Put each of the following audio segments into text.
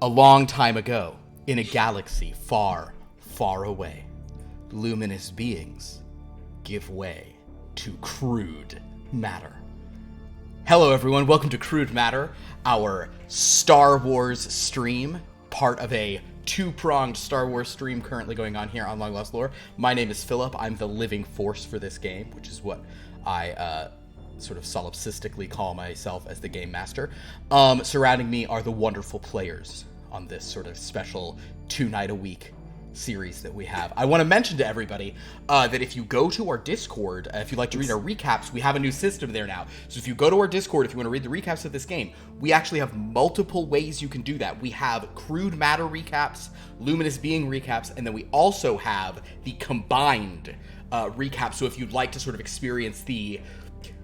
A long time ago, in a galaxy far, far away, luminous beings give way to crude matter. Hello everyone, welcome to Crude Matter, our Star Wars stream, part of a two-pronged Star Wars stream currently going on here on Long Lost Lore. My name is Philip, I'm the living force for this game, which is what I sort of solipsistically call myself as the game master. Surrounding me are the wonderful players on this sort of special two-night-a-week series that we have. I want to mention to everybody that if you go to our Discord, if you'd like to read our recaps, we have a new system there now. So if you go to our Discord, if you want to read the recaps of this game, we actually have multiple ways you can do that. We have Crude Matter recaps, Luminous Being recaps, and then we also have the combined recap. So if you'd like to sort of experience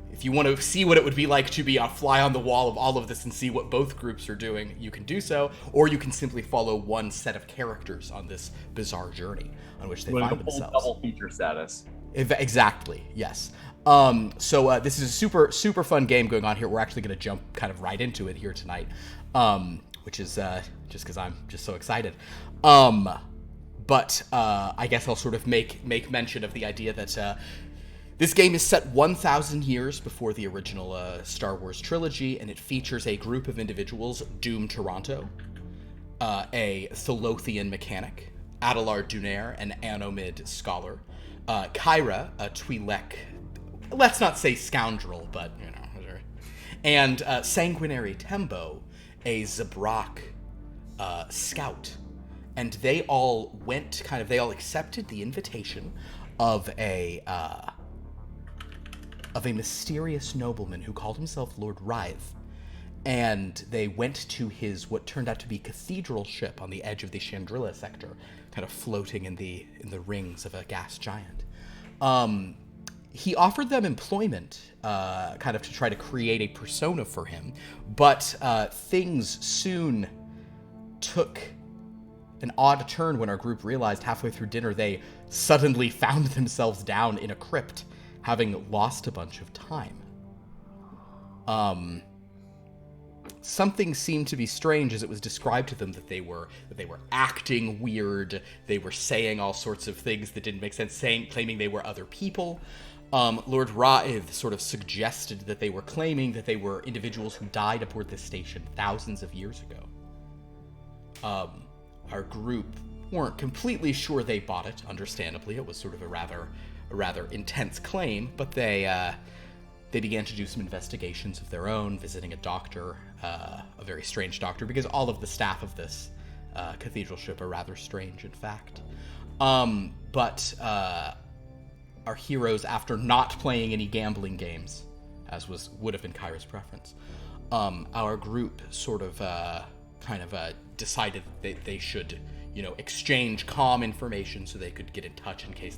if you want to see what it would be like to be a fly on the wall of all of this and see what both groups are doing, you can do so, or you can simply follow one set of characters on this bizarre journey on which they find themselves. Double feature status. Exactly, yes. So this is a super, super fun game going on here. We're actually going to jump kind of right into it here tonight, which is just because I'm just so excited. But I guess I'll sort of make mention of the idea that this game is set 1,000 years before the original Star Wars trilogy, and it features a group of individuals, Doom Toronto, a Tholothian mechanic, Adelard Dunnere, an Anomid scholar, Kyra, a Twi'lek, let's not say scoundrel, but, you know, and Sanguinary Tembo, a Zabrak scout. And they all accepted the invitation of a mysterious nobleman who called himself Lord Rythe, and they went to his what turned out to be cathedral ship on the edge of the Chandrilla sector, kind of floating in the rings of a gas giant. He offered them employment, kind of to try to create a persona for him, but things soon took an odd turn when our group realized halfway through dinner they suddenly found themselves down in a crypt, having lost a bunch of time. Something seemed to be strange as it was described to them that they were acting weird. They were saying all sorts of things that didn't make sense, claiming they were other people. Lord Rythe sort of suggested that they were claiming that they were individuals who died aboard this station thousands of years ago. Our group weren't completely sure they bought it, understandably. It was sort of a rather intense claim, but they began to do some investigations of their own, visiting a doctor, a very strange doctor, because all of the staff of this cathedral ship are rather strange, in fact. But our heroes, after not playing any gambling games, as would have been Kyra's preference, our group sort of decided that they should, exchange calm information so they could get in touch in case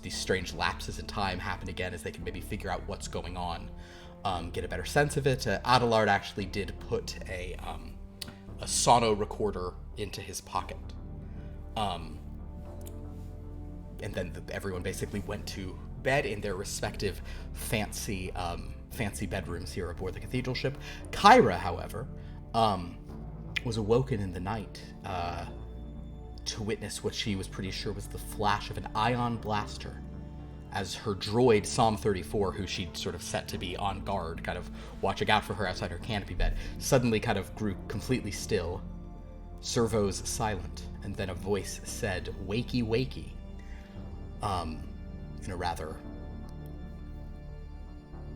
these strange lapses in time happen again, as they can maybe figure out what's going on, get a better sense of it. Adelard actually did put a sono recorder into his pocket. And then everyone basically went to bed in their respective fancy bedrooms here aboard the cathedral ship. Kyra, however, was awoken in the night to witness what she was pretty sure was the flash of an ion blaster, as her droid, Psalm 34, who she'd sort of set to be on guard, kind of watching out for her outside her canopy bed, suddenly kind of grew completely still, servos silent, and then a voice said, "Wakey, wakey," in a rather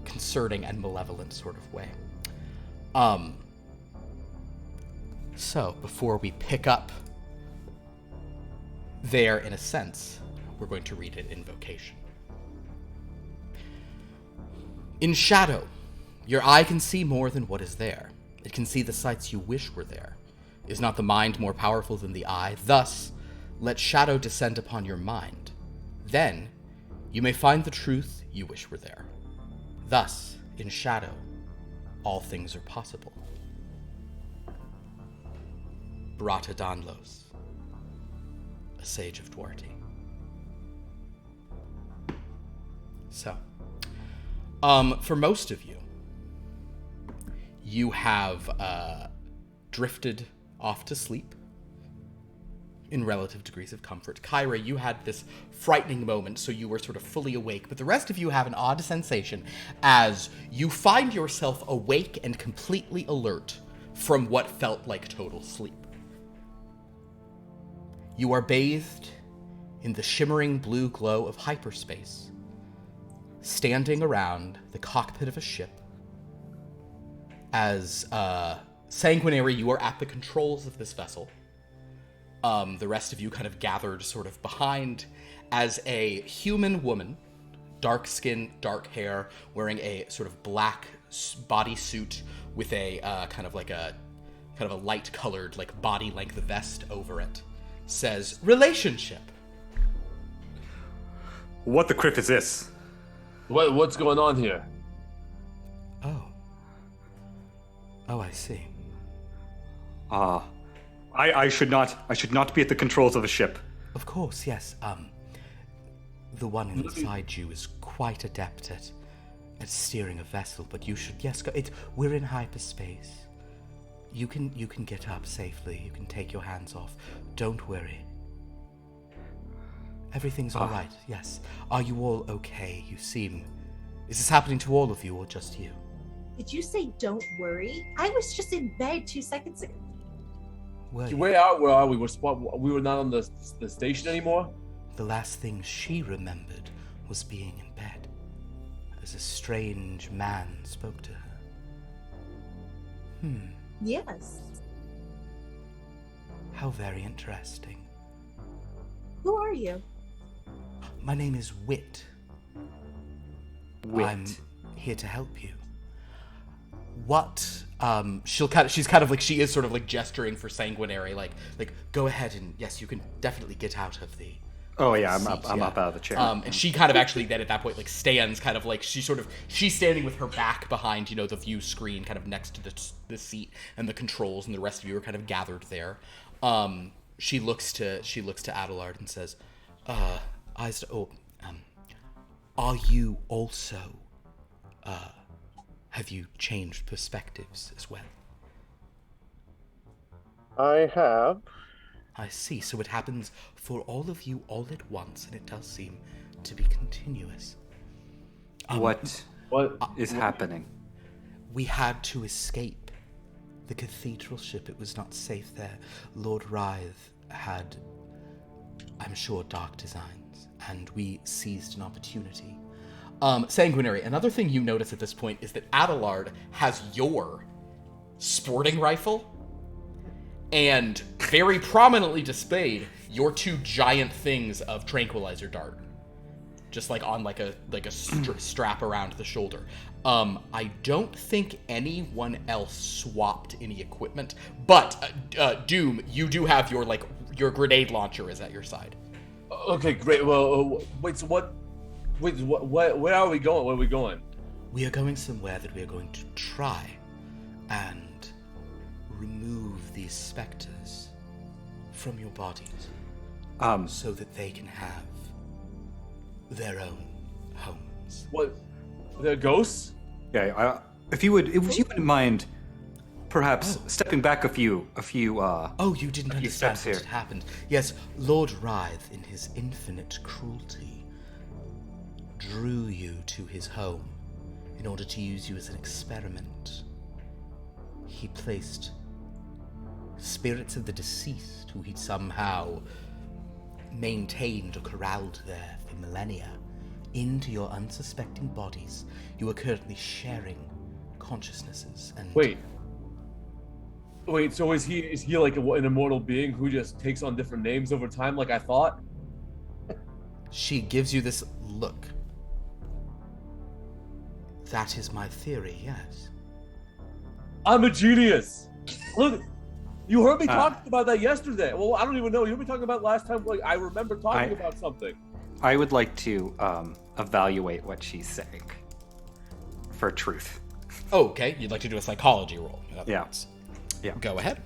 concerning and malevolent sort of way. So, before we pick up there, in a sense, we're going to read an invocation. In shadow, your eye can see more than what is there. It can see the sights you wish were there. Is not the mind more powerful than the eye? Thus, let shadow descend upon your mind. Then, you may find the truth you wish were there. Thus, in shadow, all things are possible. Brata Donlos, a sage of Duarte. So, for most of you, you have drifted off to sleep in relative degrees of comfort. Kyra, you had this frightening moment, so you were sort of fully awake, but the rest of you have an odd sensation as you find yourself awake and completely alert from what felt like total sleep. You are bathed in the shimmering blue glow of hyperspace, standing around the cockpit of a ship. As Sanguinary, you are at the controls of this vessel. The rest of you kind of gathered sort of behind as a human woman, dark skin, dark hair, wearing a sort of black bodysuit with a kind of a light-colored, like, body-length vest over it, says, "Relationship." What the criff is this? What's going on here? Oh, I see. I should not be at the controls of the ship. Of course, yes. The one inside you is quite adept at steering a vessel, but you should, yes, go. We're in hyperspace. You can get up safely. You can take your hands off. Don't worry. Everything's all right. Yes. Are you all okay? You seem. Is this happening to all of you or just you? Did you say don't worry? I was just in bed 2 seconds ago. Where are we? We were not on the station anymore? The last thing she remembered was being in bed, as a strange man spoke to her. Yes. How very interesting. Who are you? My name is Wit. Wit. I'm here to help you. What? She's kind of like, she is sort of like gesturing for Sanguinary, like go ahead and yes, you can definitely get out of the. Oh yeah, I'm seat, up. I'm up out of the chair. And she kind of actually then at that point like stands kind of like she's standing with her back behind, you know, the view screen kind of next to the seat and the controls, and the rest of you are kind of gathered there. She looks to Adelard and says, are you also have you changed perspectives as well? I have. I see. So it happens for all of you all at once, and it does seem to be continuous. What is happening? We had to escape the cathedral ship. It was not safe there. Lord Rythe had, I'm sure, dark designs, and we seized an opportunity. Sanguinary, another thing you notice at this point is that Adelard has your sporting rifle, and very prominently displayed your 2 giant things of tranquilizer dart, just like on like a strap around the shoulder. I don't think anyone else swapped any equipment, but Doom, you do have your grenade launcher is at your side. Okay, great. Well, wait. So what? Wait, where are we going? Where are we going? We are going somewhere that we are going to try and remove these specters from your bodies, so that they can have their own homes. What? They're ghosts? Yeah. If you wouldn't mind, perhaps stepping back a few. Oh, you didn't understand what here. had happened. Yes, Lord Rythe, in his infinite cruelty, drew you to his home in order to use you as an experiment. He placed spirits of the deceased, who he'd somehow maintained or corralled there for millennia, into your unsuspecting bodies. You are currently sharing consciousnesses and... Wait, so is he like an immortal being who just takes on different names over time like I thought? She gives you this look. That is my theory, yes. I'm a genius! Look, you heard me talking about that yesterday. Well, I don't even know. You heard me talking about last time. Like, I remember talking about something. I would like to evaluate what she's saying for truth. Oh, okay. You'd like to do a psychology roll. Yeah. Yeah. Go ahead.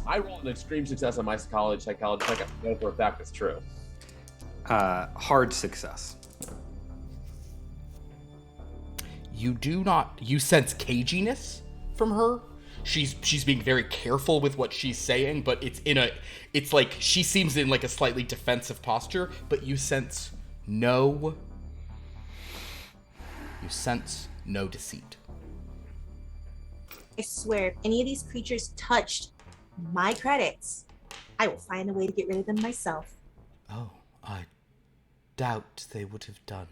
I rolled an extreme success on my psychology check. I know for a fact it's true. Hard success. You sense caginess from her. she's being very careful with what she's saying, but it's like she seems in like a slightly defensive posture, but you sense no deceit. I swear, if any of these creatures touched my credits, I will find a way to get rid of them myself. Oh, I doubt they would have done.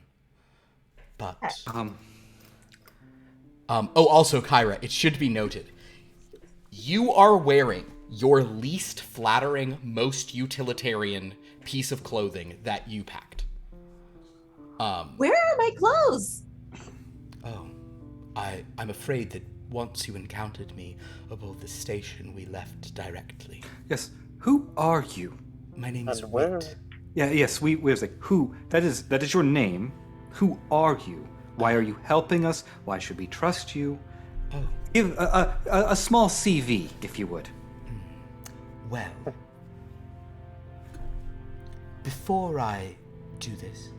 But also, Kyra, it should be noted, you are wearing your least flattering, most utilitarian piece of clothing that you packed. Where are my clothes? Oh, I'm afraid that once you encountered me aboard the station, we left directly. Yes. Who are you? My name is where? Wit. Yeah. Yes. We was like who. That is your name. Who are you? Why are you helping us? Why should we trust you? Oh. Give a small CV, if you would. Well, before I do this,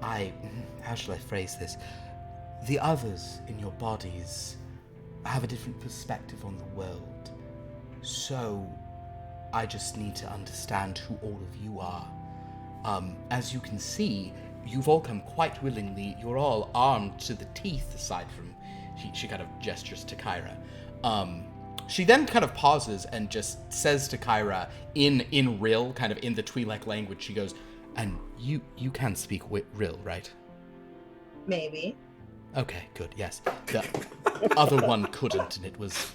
how shall I phrase this? The others in your bodies have a different perspective on the world. So, I just need to understand who all of you are. As you can see, you've all come quite willingly. You're all armed to the teeth, aside from... She kind of gestures to Kyra. She then kind of pauses and just says to Kyra, in Rill, kind of in the Twi'lek language, she goes, and you can speak Rill, right? Maybe. Okay, good, yes. The other one couldn't, and it was...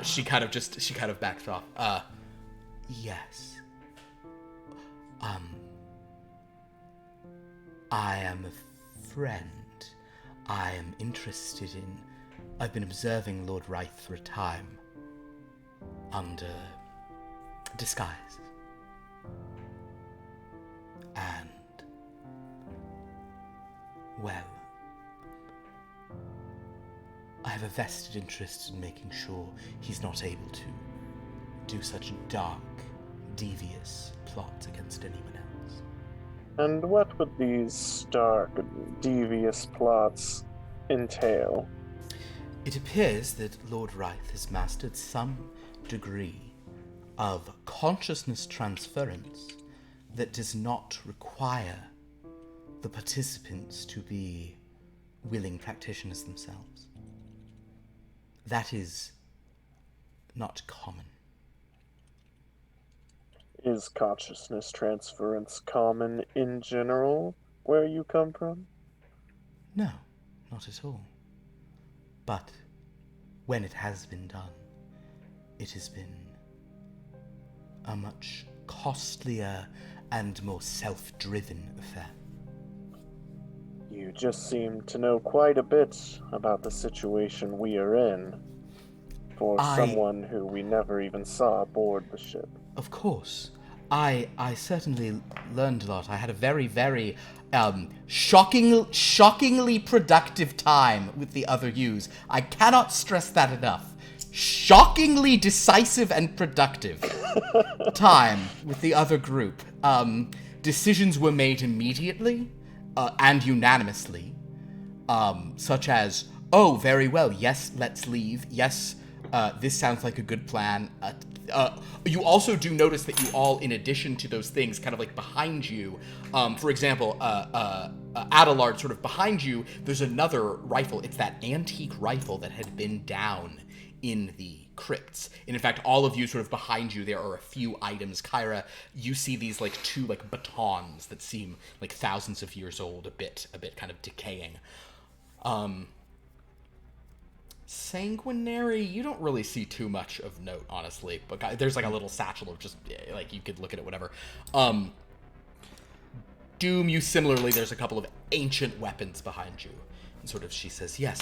She kind of backed off. Yes. I am a friend. I am interested in... I've been observing Lord Wraith for a time. Under disguise. And... well... I have a vested interest in making sure he's not able to do such dark, devious plots against anyone else. And what would these dark, devious plots entail? It appears that Lord Wraith has mastered some degree of consciousness transference that does not require the participants to be willing practitioners themselves. That is not common. Is consciousness transference common in general where you come from? No, not at all. But when it has been done, it has been a much costlier and more self-driven affair. You just seem to know quite a bit about the situation we are in for someone who we never even saw aboard the ship. Of course. I certainly learned a lot. I had a very, very shockingly productive time with the other U's. I cannot stress that enough. Shockingly decisive and productive time with the other group. Decisions were made immediately and unanimously, such as, oh, very well, yes, let's leave. Yes, this sounds like a good plan. You also do notice that you all, in addition to those things, kind of like behind you, for example, Adelard, sort of behind you, there's another rifle. It's that antique rifle that had been down in the crypts. And in fact, all of you sort of behind you, there are a few items. Kyra, you see these like two like batons that seem like thousands of years old, a bit kind of decaying. Sanguinary, you don't really see too much of note, honestly, but there's like a little satchel of just like you could look at it, whatever. Doom, you similarly, there's a couple of ancient weapons behind you, and sort of she says, yes,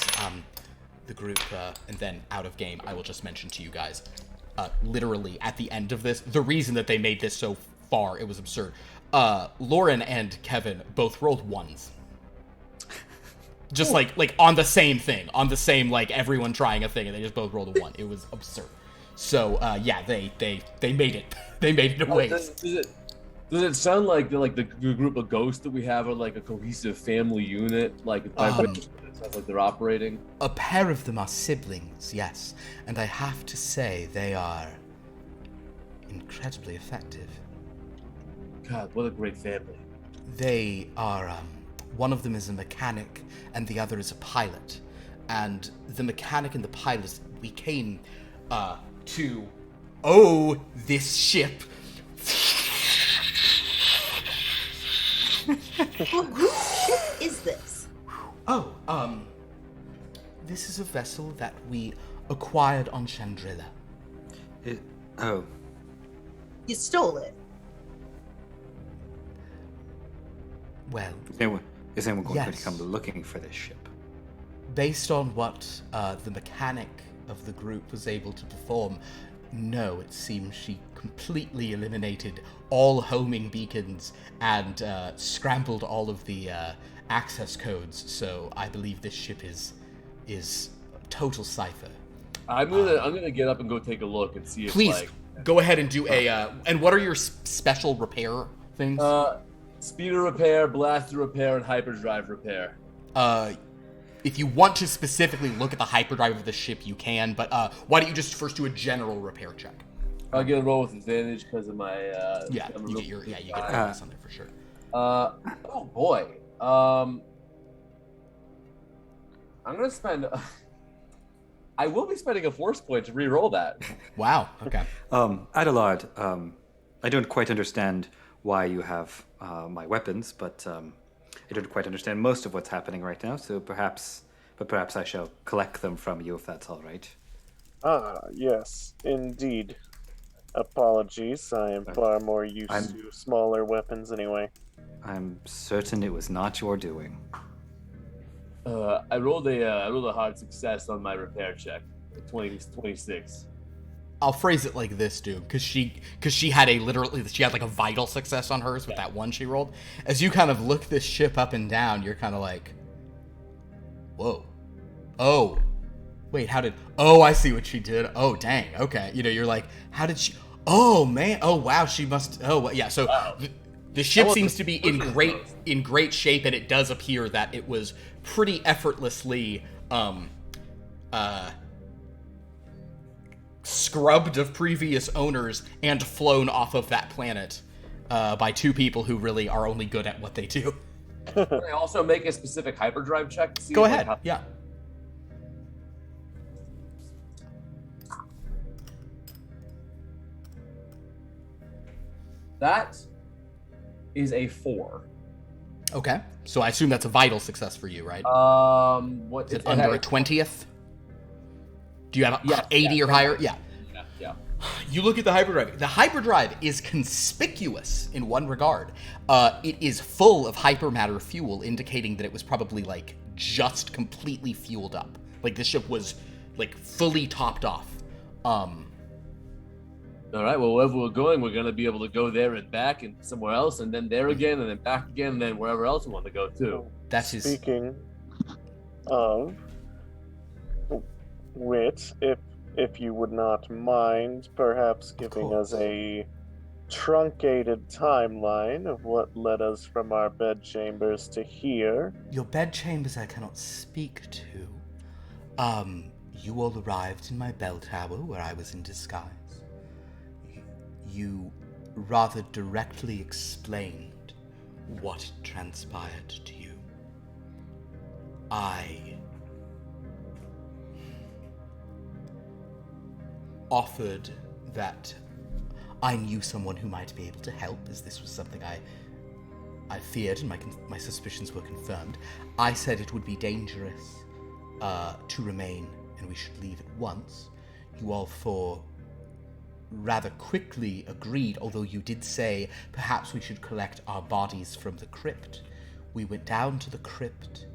the group, and then out of game, I will just mention to you guys, literally at the end of this, the reason that they made this so far, it was absurd. Lauren and Kevin both rolled ones. Just like on the same thing, on the same, like everyone trying a thing, and they just both rolled a 1. It was absurd. So yeah, they made it. They made it a waste. Does it sound like the group of ghosts that we have are like a cohesive family unit? Like Sounds like they're operating. A pair of them are siblings, yes, and I have to say they are incredibly effective. God, what a great family. They are, one of them is a mechanic and the other is a pilot. And the mechanic and the pilot, we came, to, this ship. Whose ship is this? This is a vessel that we acquired on Chandrilla. You stole it. Well, Is anyone going Yes. to come looking for this ship? based on what the mechanic of the group was able to perform, no, it seems she completely eliminated all homing beacons and scrambled all of the access codes. So I believe this ship is total cipher. I'm gonna get up and go take a look and see if Please go ahead and do a. And what are your special repair things? speeder repair, blaster repair, and hyperdrive repair. If you want to specifically look at the hyperdrive of the ship, you can. But why don't you just first do a general repair check? I'll get a roll with advantage because of my. Yeah, I'm a you real- get your bonus on there for sure. Oh boy. I'm gonna spend. I will be spending a force point to re-roll that. Wow. Okay. Adelard, I don't quite understand why you have my weapons, but I don't quite understand most of what's happening right now. So perhaps I shall collect them from you if that's all right. Ah, yes, indeed. Apologies, I am far more used to smaller weapons anyway. I'm certain it was not your doing. I rolled a hard success on my repair check. 26. I'll phrase it like this, dude, because she had like a vital success on hers with that one she rolled. As you kind of look this ship up and down, you're kind of like, whoa, oh, wait, I see what she did. Oh, dang, okay, you're like, how did she? Oh man, oh wow, she must. Oh yeah, so the ship seems to be in great shape, and it does appear that it was pretty effortlessly scrubbed of previous owners and flown off of that planet by two people who really are only good at what they do. Can I also make a specific hyperdrive check to see? Go if, ahead. Like, Yeah. That is a 4. Okay. So I assume that's a vital success for you, right? What Is it under a 20th? Do you have Yes, 80 or higher? Yeah. Yeah. You look at the hyperdrive. The hyperdrive is conspicuous in one regard. It is full of hypermatter fuel, indicating that it was probably like just completely fueled up. Like this ship was like fully topped off. All right. Well, wherever we're going, we're gonna be able to go there and back, and somewhere else, and then there again, and then back again, and then wherever else we want to go to. That's his. Speaking of which, if you would not mind, perhaps giving us a truncated timeline of what led us from our bedchambers to here. Your bedchambers I cannot speak to. You all arrived in my bell tower where I was in disguise. You rather directly explained what transpired to you. I offered that I knew someone who might be able to help, as this was something I feared, and my suspicions were confirmed. I said it would be dangerous to remain, and we should leave at once. You all four rather quickly agreed, although you did say perhaps we should collect our bodies from the crypt. We went down to the crypt.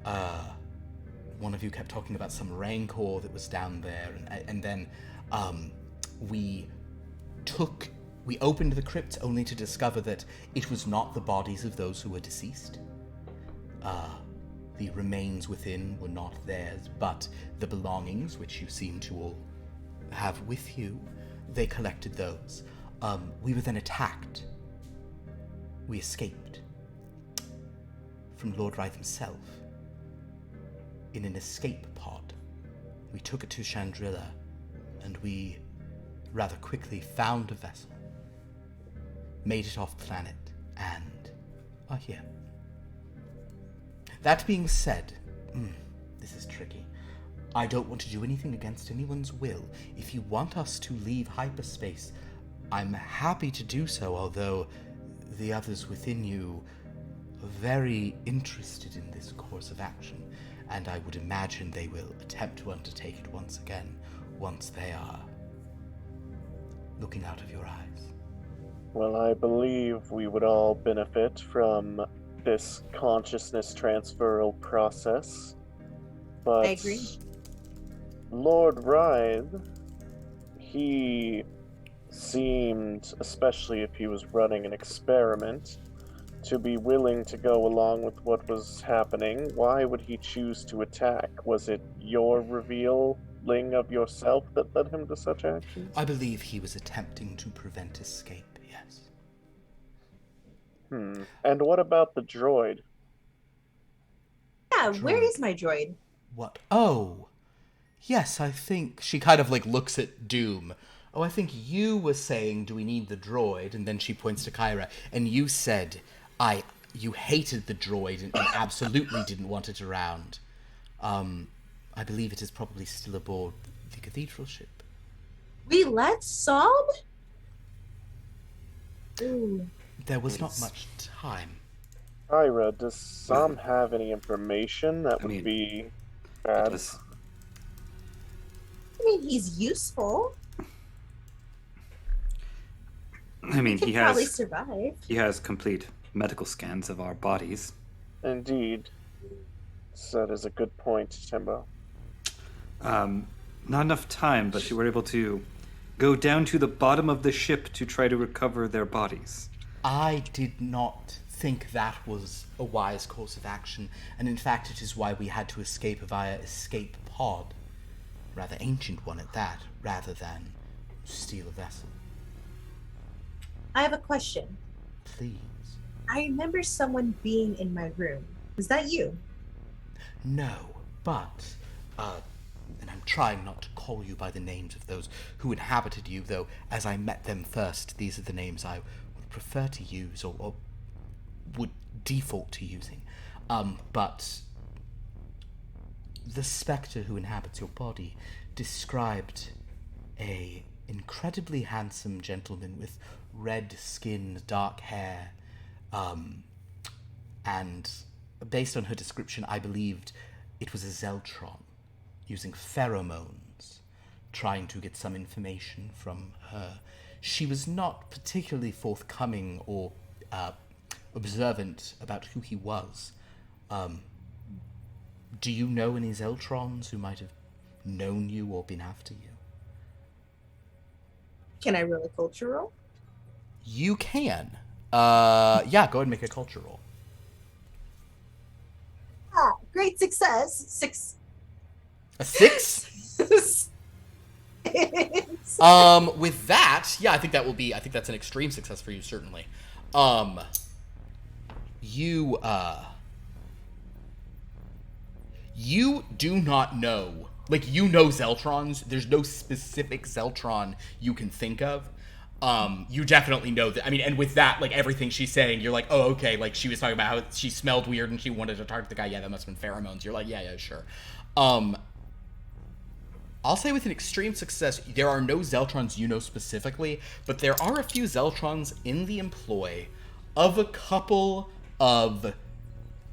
One of you kept talking about some rancor that was down there, and then we opened the crypt only to discover that it was not the bodies of those who were deceased. The remains within were not theirs, but the belongings, which you seem to all have with you, they collected those. We were then attacked. We escaped from Lord Wright himself. in an escape pod. We took it to Chandrila, and we rather quickly found a vessel, made it off planet, and are here. That being said, this is tricky. I don't want to do anything against anyone's will. If you want us to leave hyperspace, I'm happy to do so, although the others within you are very interested in this course of action, and I would imagine they will attempt to undertake it once again, once they are looking out of your eyes. Well, I believe we would all benefit from this consciousness transferal process. But I agree. Lord Rythe, he seemed, especially if he was running an experiment, to be willing to go along with what was happening. Why would he choose to attack? Was it your revealing of yourself that led him to such actions? I believe he was attempting to prevent escape, yes. And what about the droid? Yeah, where Droid. is my droid? What? Oh, yes, I think she kind of like looks at Doom. Oh, I think you were saying, do we need the droid? And then she points to Kyra, and you said, you hated the droid and absolutely didn't want it around. I believe it is probably still aboard the cathedral ship. We let Sob? Ooh. There was not much time. Ira, does Sam have any information that would mean, be bad? I mean, he's useful. I mean, He he could probably has survive. complete medical scans of our bodies. Indeed. That is a good point, Timbo. Not enough time, but you were able to go down to the bottom of the ship to try to recover their bodies. I did not think that was a wise course of action, and in fact it is why we had to escape via escape pod. Rather ancient one at that, rather than steal a vessel. I have a question. Please. I remember someone being in my room. Was that you? No, but, and I'm trying not to call you by the names of those who inhabited you, though as I met them first, these are the names I would prefer to use, or would default to using. But the spectre who inhabits your body described a incredibly handsome gentleman with red skin, dark hair, and based on her description, I believed it was a Zeltron, using pheromones, trying to get some information from her. She was not particularly forthcoming or observant about who he was. Do you know any Zeltrons who might have known you or been after you? Can I roll a culture roll? You can. Yeah, go ahead and make a culture roll. Ah, great success. 6. A 6? With that, yeah, I think that's an extreme success for you, certainly. You do not know, like, you know Zeltrons. There's no specific Zeltron you can think of. You definitely know that. I mean, and with that, like, everything she's saying, you're like, oh, okay, like, she was talking about how she smelled weird and she wanted to target the guy. Yeah, that must have been pheromones. You're like, yeah, sure. I'll say with an extreme success, there are no Zeltrons you know specifically, but there are a few Zeltrons in the employ of a couple of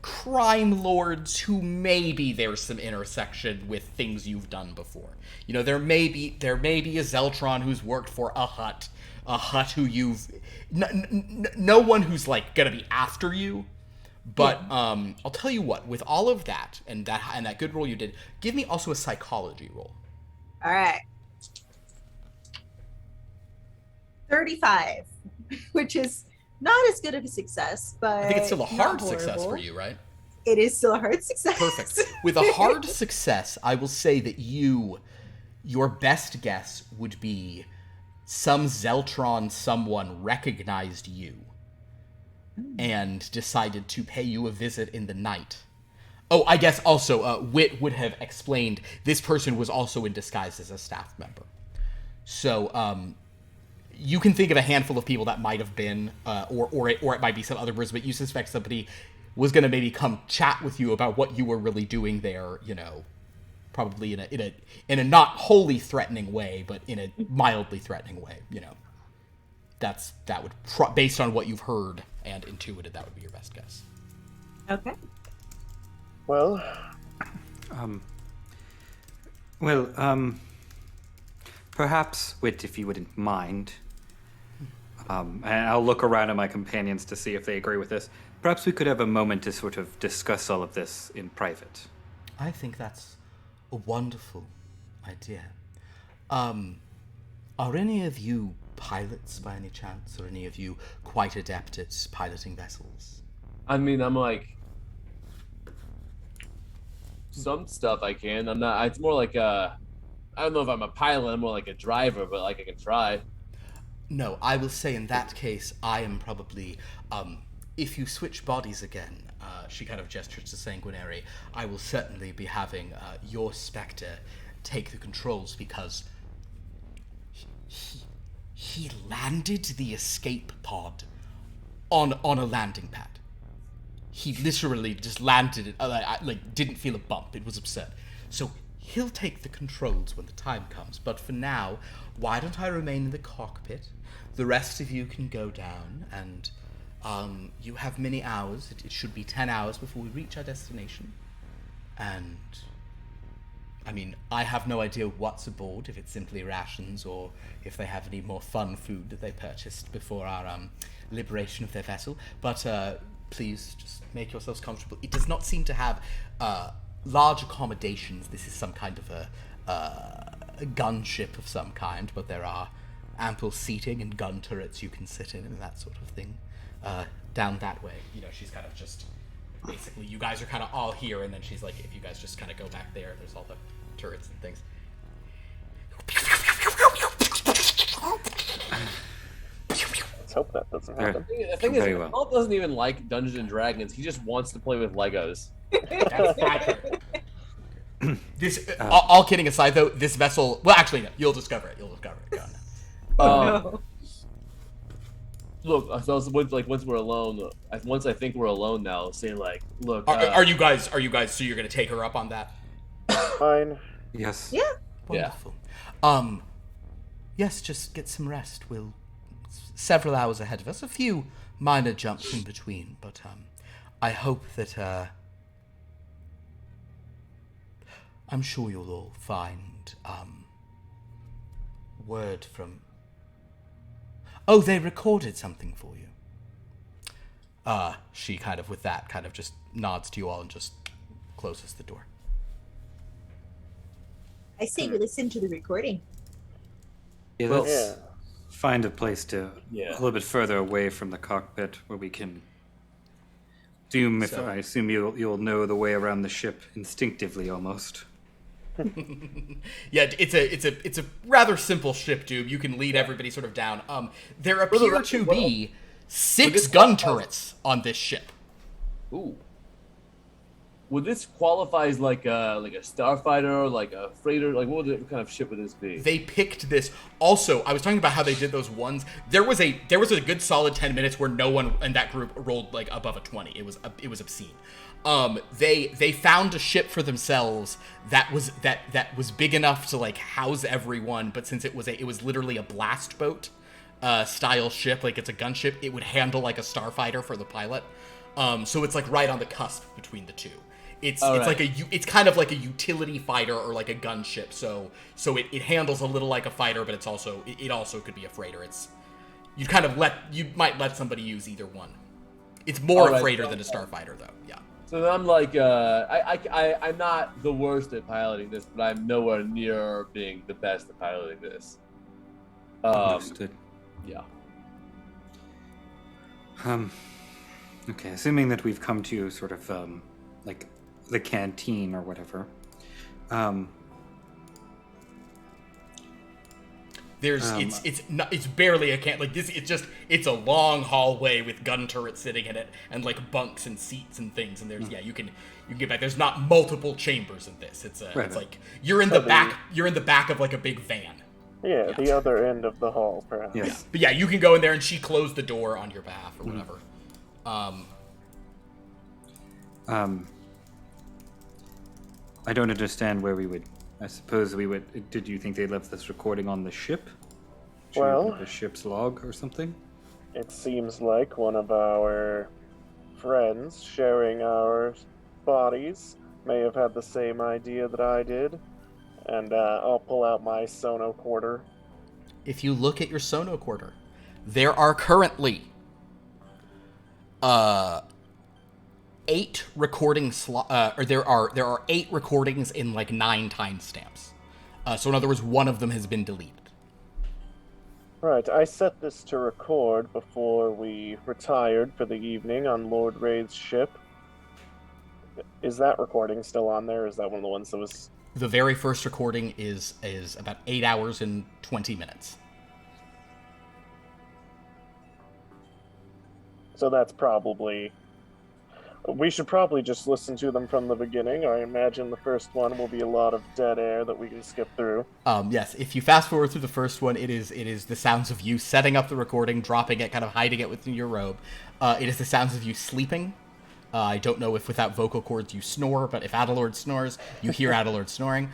crime lords who maybe there's some intersection with things you've done before. You know, there may be a Zeltron who's worked for a hut who you've no one who's like gonna be after you. But I'll tell you what, with all of that and that good roll you did, give me also a psychology roll. All right. 35, which is not as good of a success, but I think it's still a hard not success horrible. for you, right? It is still a hard success. Perfect. With a hard success, I will say that your best guess would be some Zeltron someone recognized you and decided to pay you a visit in the night. Oh, I guess also, Wit would have explained this person was also in disguise as a staff member. So, you can think of a handful of people that might have been, or it might be some other person, but you suspect somebody was going to maybe come chat with you about what you were really doing there, you know, probably in a not wholly threatening way, but in a mildly threatening way, you know. That would, based on what you've heard and intuited, that would be your best guess. Okay. Well, perhaps, Wit, if you wouldn't mind, and I'll look around at my companions to see if they agree with this. Perhaps we could have a moment to sort of discuss all of this in private. I think that's a wonderful idea. Are any of you pilots by any chance, or any of you quite adept at piloting vessels? I mean, I'm like some stuff I can. I'm not. It's more like I don't know if I'm a pilot. I'm more like a driver, but like I can try. No, I will say in that case, I am probably, if you switch bodies again, she kind of gestures to Sanguinary, I will certainly be having your Spectre take the controls, because he landed the escape pod on a landing pad. He literally just landed it, didn't feel a bump. It was absurd. So he'll take the controls when the time comes. But for now, why don't I remain in the cockpit? The rest of you can go down, and you have many hours. It should be 10 hours before we reach our destination. And I mean, I have no idea what's aboard, if it's simply rations or if they have any more fun food that they purchased before our liberation of their vessel. But please just make yourselves comfortable. It does not seem to have large accommodations. This is some kind of a gunship of some kind, but there are ample seating and gun turrets you can sit in and that sort of thing. Down that way, you know, she's kind of just... Basically, you guys are kind of all here, and then she's like, if you guys just kind of go back there, there's all the turrets and things. let's hope that doesn't happen. The thing is, Very well. Paul doesn't even like Dungeons and Dragons. He just wants to play with Legos. This, all kidding aside, though, this vessel... Well, actually, no. You'll discover it. Go on. No. Look, so once we're alone, once I think we're alone now, saying like, look, Are you guys? So you're gonna take her up on that? Fine. Yes. Yeah. Wonderful. Yes, just get some rest. We'll several hours ahead of us. A few minor jumps in between, but I hope that I'm sure you'll all find word from... Oh, they recorded something for you. She kind of, with that, kind of just nods to you all and just closes the door. I say we listen to the recording. Yeah, Well, let's find a place to Yeah. a little bit further away from the cockpit where we can assume. If So- I assume you'll know the way around the ship instinctively, almost. Yeah, it's a rather simple ship, dude. You can lead everybody sort of down. There appear to be 6 gun turrets on this ship. ooh. Would this qualify as like a starfighter, like a freighter? Like what kind of ship would this be? They picked this. Also, I was talking about how they did those ones. There was a good solid 10 minutes where no one in that group rolled like above a 20. It was obscene. They found a ship for themselves that was big enough to like house everyone, but since it was literally a blast boat style ship, like it's a gunship, it would handle like a starfighter for the pilot. So it's like right on the cusp between the two. It's kind of like a utility fighter or like a gunship. So it handles a little like a fighter, but it also could be a freighter. You might let somebody use either one. It's more a freighter than a starfighter, though. Yeah. So then I'm like, I'm not the worst at piloting this, but I'm nowhere near being the best at piloting this. Understood. Yeah. Okay, assuming that we've come to sort of like the canteen or whatever. There's it's barely a like this. It's a long hallway with gun turrets sitting in it and like bunks and seats and things. And there's you can get back. There's not multiple chambers in this. It's like you're in the back. You're in the back of like a big van. Yeah, the other end of the hall, perhaps. Yes. Yeah. But yeah, you can go in there and she closed the door on your behalf or whatever. I don't understand where we would. I suppose we would. Did you think they left this recording on the ship? Should we Well, put the ship's log or something. it seems like one of our friends sharing our bodies may have had the same idea that I did. And I'll pull out my sonocorder. If you look at your sonocorder, there are currently 8 recording there are 8 recordings in like 9 timestamps. So in other words, one of them has been deleted. Right, I set this to record before we retired for the evening on Lord Ray's ship. Is that recording still on there? Or is that one of the ones that was... The very first recording is about 8 hours and 20 minutes. So that's probably... We should probably just listen to them from the beginning. I imagine the first one will be a lot of dead air that we can skip through. Yes, if you fast forward through the first one, it is the sounds of you setting up the recording, dropping it, kind of hiding it within your robe. It is the sounds of you sleeping. I don't know if without vocal cords you snore, but if Adelard snores, you hear Adelard snoring.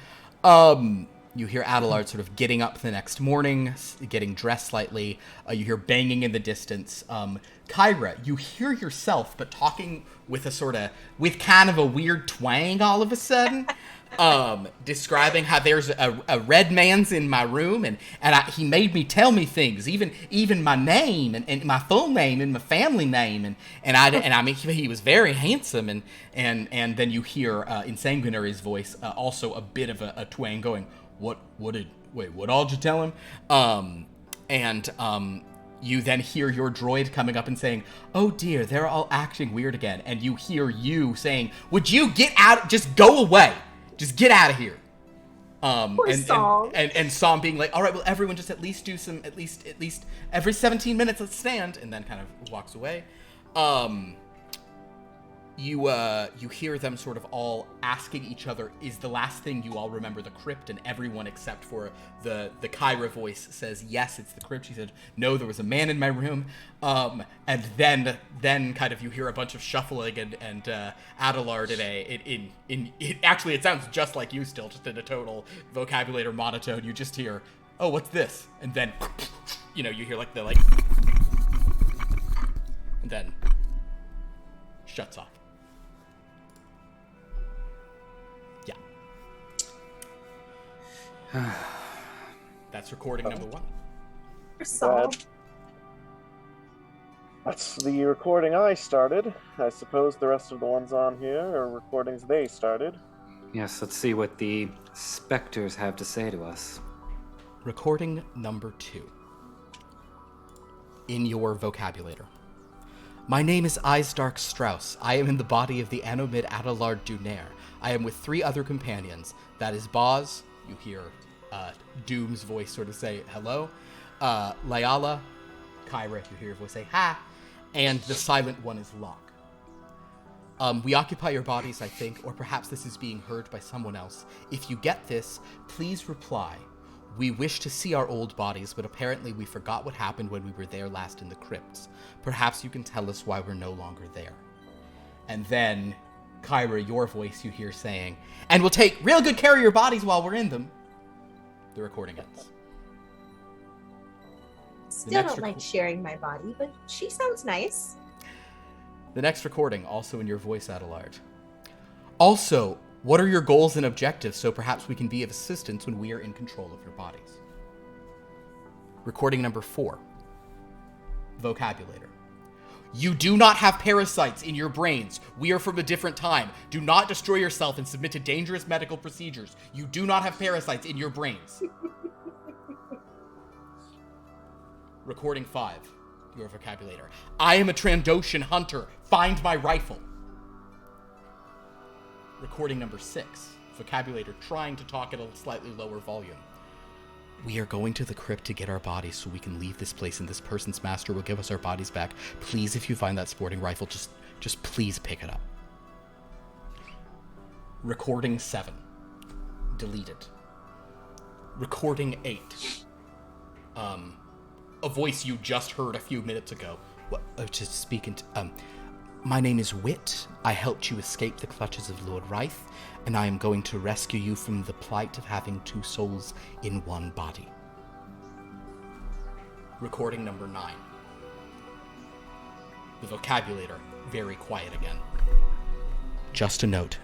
You hear Adelard sort of getting up the next morning, getting dressed slightly. You hear banging in the distance. Kyra, you hear yourself, but talking with with kind of a weird twang all of a sudden. Describing how there's a red man's in my room, and he made me tell me things, even my name and my full name and my family name, and I mean he was very handsome, and then you hear in Sanguinary's voice also a bit of a twang going, what all did you tell him? You then hear your droid coming up and saying, "Oh dear, they're all acting weird again," and you hear you saying, "Would you get out? Just go away. Just get out of here." And Sam being like, "All right, well, everyone, just at least do some, at least every 17 minutes, let's stand," and then kind of walks away. You hear them sort of all asking each other, is the last thing you all remember the crypt? And everyone except for the Kyra voice says, yes, it's the crypt. She said, no, there was a man in my room. And then kind of you hear a bunch of shuffling and Adelard actually it sounds just like you still, just in a total vocabulator monotone. You just hear, oh, what's this? And then, you hear and then shuts off. That's recording number 1. That's the recording I started. I suppose the rest of the ones on here are recordings they started. Yes, let's see what the specters have to say to us. Recording number 2. In your vocabulator. My name is Eisdark Strauss. I am in the body of the Anomid Adelard Dunnere. I am with 3 other companions. That is Boz. You hear Doom's voice sort of say hello. Layala, Kyra, you hear your voice say hi. And the silent one is Locke. We occupy your bodies, I think, or perhaps this is being heard by someone else. If you get this, please reply. We wish to see our old bodies, but apparently we forgot what happened when we were there last in the crypts. Perhaps you can tell us why we're no longer there. And then, Kyra, your voice you hear saying, and we'll take real good care of your bodies while we're in them. The recording ends. Still don't like sharing my body, but she sounds nice. The next recording, also in your voice, Adelard. Also, what are your goals and objectives so perhaps we can be of assistance when we are in control of your bodies? Recording number 4. Vocabulator. You do not have parasites in your brains. We are from a different time. Do not destroy yourself and submit to dangerous medical procedures. You do not have parasites in your brains. Recording 5. Your vocabulator. I am a Trandoshan hunter. Find my rifle. Recording number 6. Vocabulator trying to talk at a slightly lower volume. We are going to the crypt to get our bodies so we can leave this place, and this person's master will give us our bodies back. Please, if you find that sporting rifle, just please pick it up. Recording 7. Deleted. Recording 8. A voice you just heard a few minutes ago. What? To speak into. My name is Wit. I helped you escape the clutches of Lord Reith, and I am going to rescue you from the plight of having 2 souls in one body. Recording number 9. The vocabulator, very quiet again. Just a note.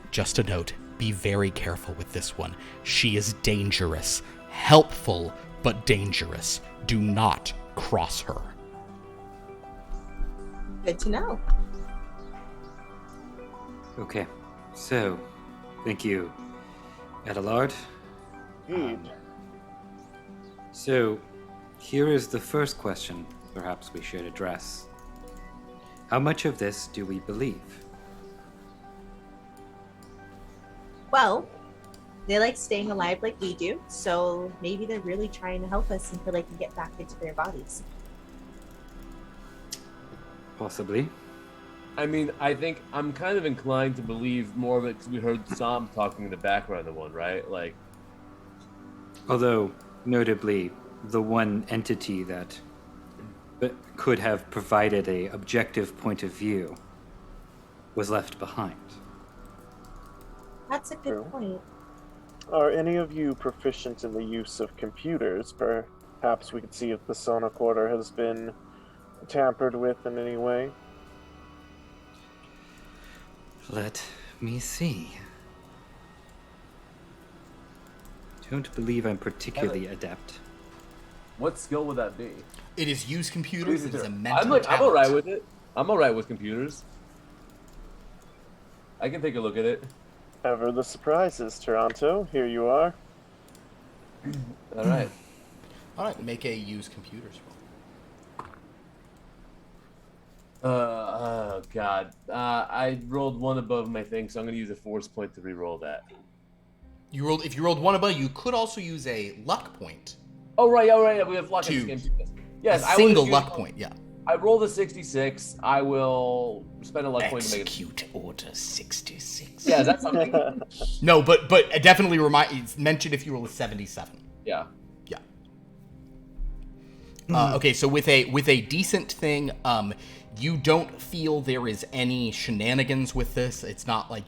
Be very careful with this one. She is dangerous. Helpful, but dangerous. Do not cross her. Good to know. Okay, so, thank you, Adelard. Indeed. So, here is the first question perhaps we should address. How much of this do we believe? Well, they like staying alive like we do, so maybe they're really trying to help us until they can get back into their bodies. Possibly. I mean, I think I'm kind of inclined to believe more of it because we heard Sam talking in the background of one, right? Like, Although, notably, the one entity that could have provided a objective point of view was left behind. That's a good True. point. Are any of you proficient in the use of computers? Perhaps we could see if the sonocorder has been tampered with in any way. Let me see. Don't believe I'm particularly adept. what skill would that be? It is use computers. It is a mental I'm talent. all right with it. I'm all right with computers. I can take a look at it. Ever the surprises, Toronto. Here you are. All right. All right, make a use computers roll. Oh God. I rolled 1 above my thing, so I'm gonna use a force point to re-roll that. If you rolled 1 above, you could also use a luck point. Oh right, yeah, we have luck in this Two. game. Yes, A I single will luck point, yeah. I rolled a 66. I will spend a luck point to make it. Execute order 66. Yeah, that's something. No, but definitely mention if you roll a 77. Yeah. Yeah. Okay, so with a decent thing, you don't feel there is any shenanigans with this. It's not like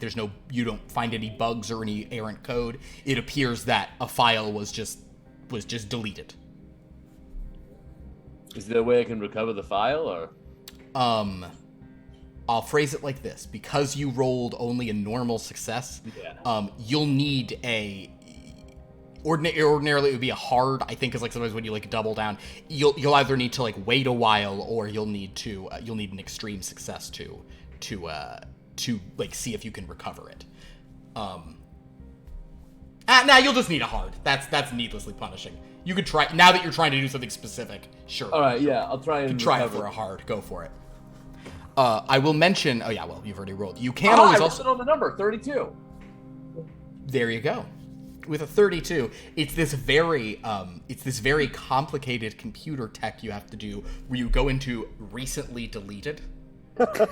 you don't find any bugs or any errant code. It appears that a file was just deleted. Is there a way I can recover the file, or? I'll phrase it like this: because you rolled only a normal success, Yeah. You'll need a. Ordinarily, it would be a hard. I think is like sometimes when you like double down, you'll either need to like wait a while, or you'll need an extreme success to like see if you can recover it. Now you'll just need a hard. That's needlessly punishing. You could try now that you're trying to do something specific. Sure. All right, yeah, I'll try and Try it recover for a hard. Go for it. I will mention. Oh yeah, well you've already rolled. You can always I also. rolled on the number 32. There you go. With a 32, it's this very complicated computer tech you have to do where you go into recently deleted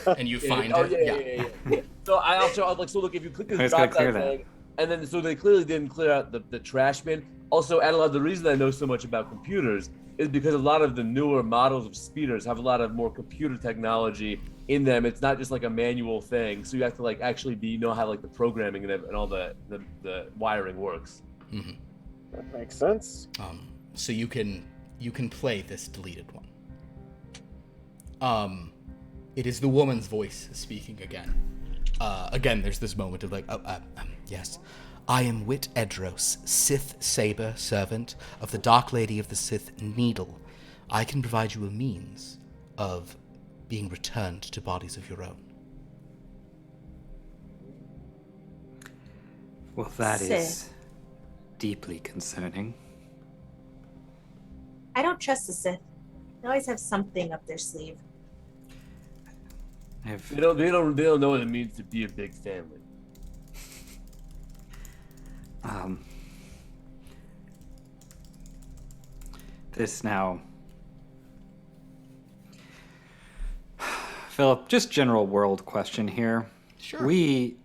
and you find it. Yeah. So I also look, if you click this I was gonna drop clear down that. thing, and then so they clearly didn't clear out the trash bin. Also, Adelard, the reason I know so much about computers is because a lot of the newer models of speeders have a lot of more computer technology in them. It's not just like a manual thing, so you have to like actually know how like the programming and all the wiring works. Mm-hmm. That makes sense. So you can play this deleted one. It is the woman's voice speaking again. Again, there's this moment of like, yes. I am Wit Edros, Sith Saber servant of the Dark Lady of the Sith Needle. I can provide you a means of being returned to bodies of your own. Well, that is Sith. deeply concerning. I don't trust the Sith. They always have something up their sleeve. I've They don't know what it means to be a big family. this now. Philip, just general world question here. Sure. We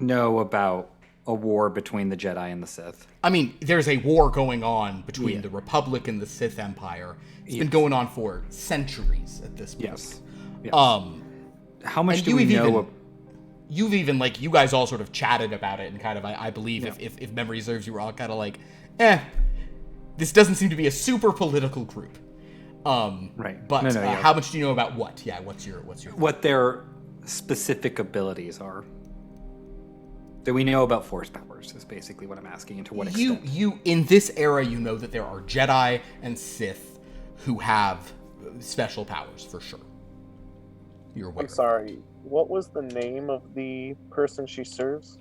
know about a war between the Jedi and the Sith. I mean, there's a war going on between Yeah. the Republic and the Sith Empire. It's been Yes. going on for centuries at this point. Yes. Yes. How much and do we know? You've even, like, you guys all sort of chatted about it, and kind of, I believe, if memory serves, you were all kind of like, this doesn't seem to be a super political group. Right. But No, yeah. how much do you know about what? Yeah, what's your What their specific abilities are? Do we know about Force powers? Is basically what I'm asking. And to what extent? You in this era, you know that there are Jedi and Sith who have special powers for sure. You're aware. I'm sorry. What was the name of the person she serves?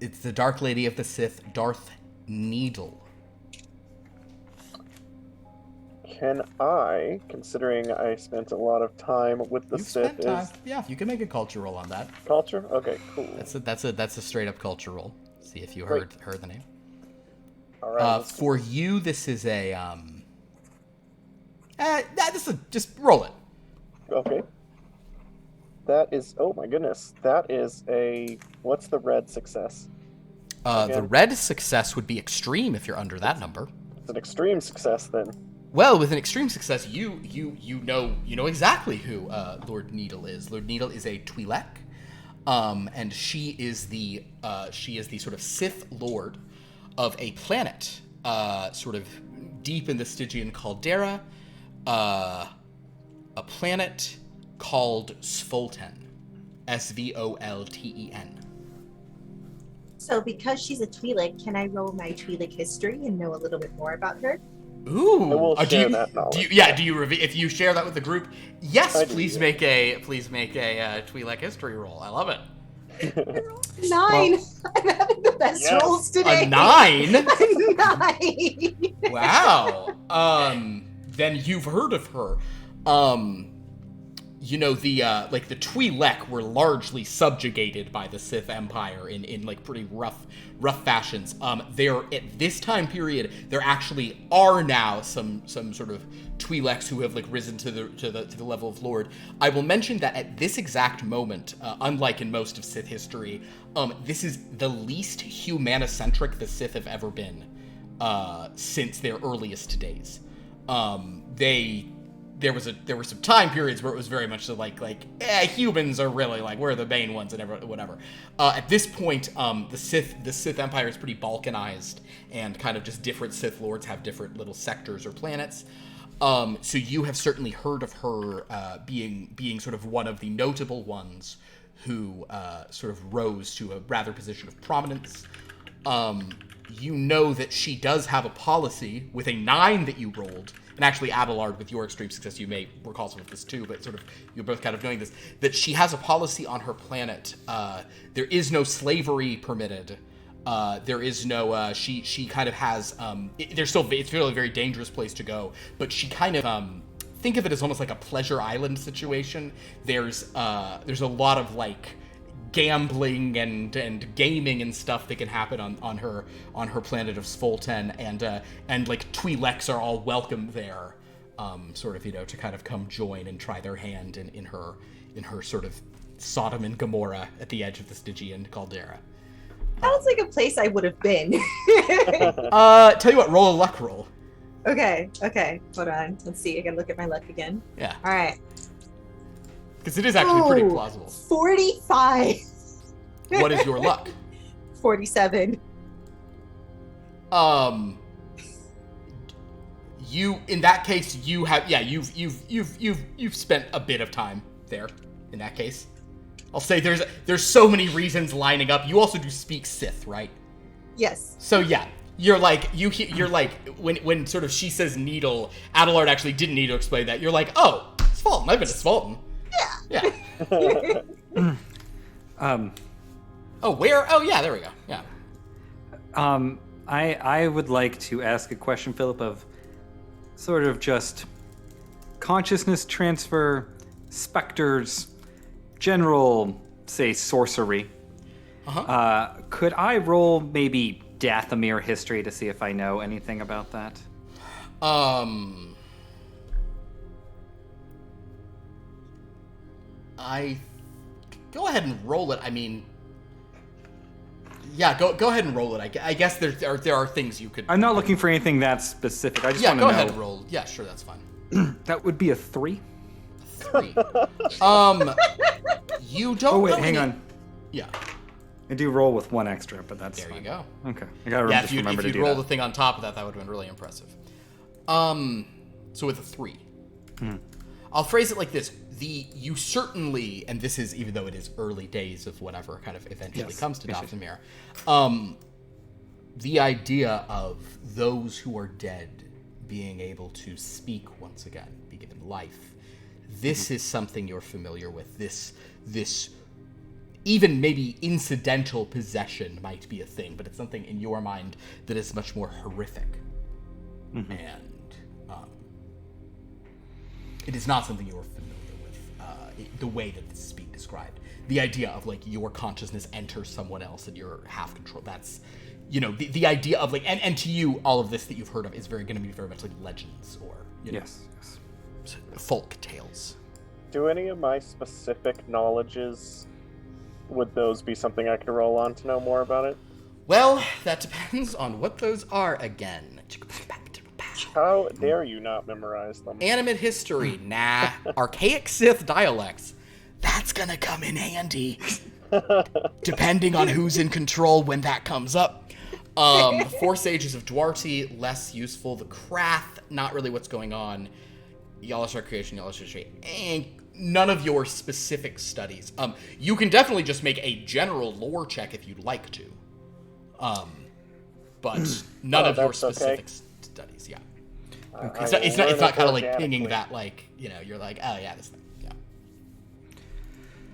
It's the Dark Lady of the Sith, Darth Needle. Can I, considering I spent a lot of time with the You've Sith, spent time. Yeah, you can make a culture roll on that. culture? Okay, cool. That's a straight up culture roll. See if you Great. heard the name. All right. For you, this is a just roll it. Okay. That is, oh my goodness, that is a, what's the red success? The red success would be extreme if you're under that number. It's an extreme success then. Well, with an extreme success, you know exactly who Lord Needle is. Lord Needle is a Twi'lek, and she is the sort of Sith Lord of a planet, sort of deep in the Stygian caldera, a planet called Svolten, Svolten. So because she's a Twi'lek, can I roll my Twi'lek history and know a little bit more about her? Ooh, I will do share you, that knowledge. do you if you share that with the group? Yes, I do, please yeah. make a Twi'lek history roll. I love it. 9. I'm having the best Yes. rolls today. A 9? A 9. Wow. Then you've heard of her. You know, the Twi'lek were largely subjugated by the Sith Empire in like pretty rough fashions. There at this time period, there actually are now some sort of Twi'leks who have like risen to the level of Lord. I will mention that at this exact moment, unlike in most of Sith history, this is the least humanocentric the Sith have ever been since their earliest days. There were some time periods where it was very much so like humans are really like we're the main ones and whatever. At this point, the Sith Empire is pretty balkanized, and kind of just different Sith Lords have different little sectors or planets. So you have certainly heard of her being sort of one of the notable ones who sort of rose to a rather position of prominence. You know that she does have a policy with a 9 that you rolled. And actually, Adelard, with your extreme success, you may recall some of this too, but sort of, you're both kind of knowing this, that she has a policy on her planet. There is no slavery permitted. There is no, she kind of has, it's really a very dangerous place to go, but she kind of, think of it as almost like a pleasure island situation. There's a lot of like, gambling and gaming and stuff that can happen on her planet of Svolten, and like Twi'leks are all welcome there, sort of, you know, to kind of come join and try their hand in her sort of Sodom and Gomorrah at the edge of the Stygian caldera. Sounds like a place I would have been. Tell you what, roll a luck roll. Okay. Hold on. Let's see. I gotta look at my luck again. Yeah, All right. because it is actually pretty Ooh, plausible. 45. What is your luck? 47. You, in that case, you have, yeah, you've spent a bit of time there. In that case, I'll say there's so many reasons lining up. You also do speak Sith, right? Yes. So yeah, you're like when sort of she says needle, Adelard actually didn't need to explain that. You're like, oh, Svolten. I've been to Svolten. Yeah. Oh, where? Oh, yeah, there we go. Yeah. I would like to ask a question, Philip, of sort of just consciousness transfer, specters, general, say, sorcery. Uh-huh. Could I roll maybe Dathomir history to see if I know anything about that? I go ahead and roll it. I mean, yeah, go ahead and roll it. I guess there are things you could. I'm not looking for anything that specific. I just Yeah, want to go know. ahead and roll. Yeah, sure, that's fine. That would be a 3. 3. You don't. Oh wait, know hang any- on. Yeah, I do roll with 1 extra, but that's there fine. you go. Okay, I gotta Yeah, just if remember to you'd do roll that. the thing on top of that, that would have been really impressive. So with a 3, I'll phrase it like this: you certainly, and this is even though it is early days of whatever kind of eventually Yes. comes to Yes, yes. Dathomir, the idea of those who are dead being able to speak once again, be given life. This is something you're familiar with. This even maybe incidental possession might be a thing, but it's something in your mind that is much more horrific. And it is not something you're familiar with, the way that this is being described. The idea of, like, your consciousness enters someone else and you're half control. That's, the idea of, like, and to you, all of this that you've heard of is going to be very much like legends or, Yes. folk tales. Do any of my specific knowledges, would those be something I could roll on to know more about it? Well, that depends on what those are again. How dare you not memorize them? Animate history, nah. Archaic Sith dialects, that's gonna come in handy. Depending on who's in control when that comes up. Four Sages of Duarte, less useful. The Krath, not really what's going on. Yalish Recreation, Yalish History, and none of your specific studies. You can definitely just make a general lore check if you'd like to. But none of your that's okay. specific studies, yeah. I It's learn not it kind of like organically. pinging that, like, you're like, oh yeah, this thing, yeah.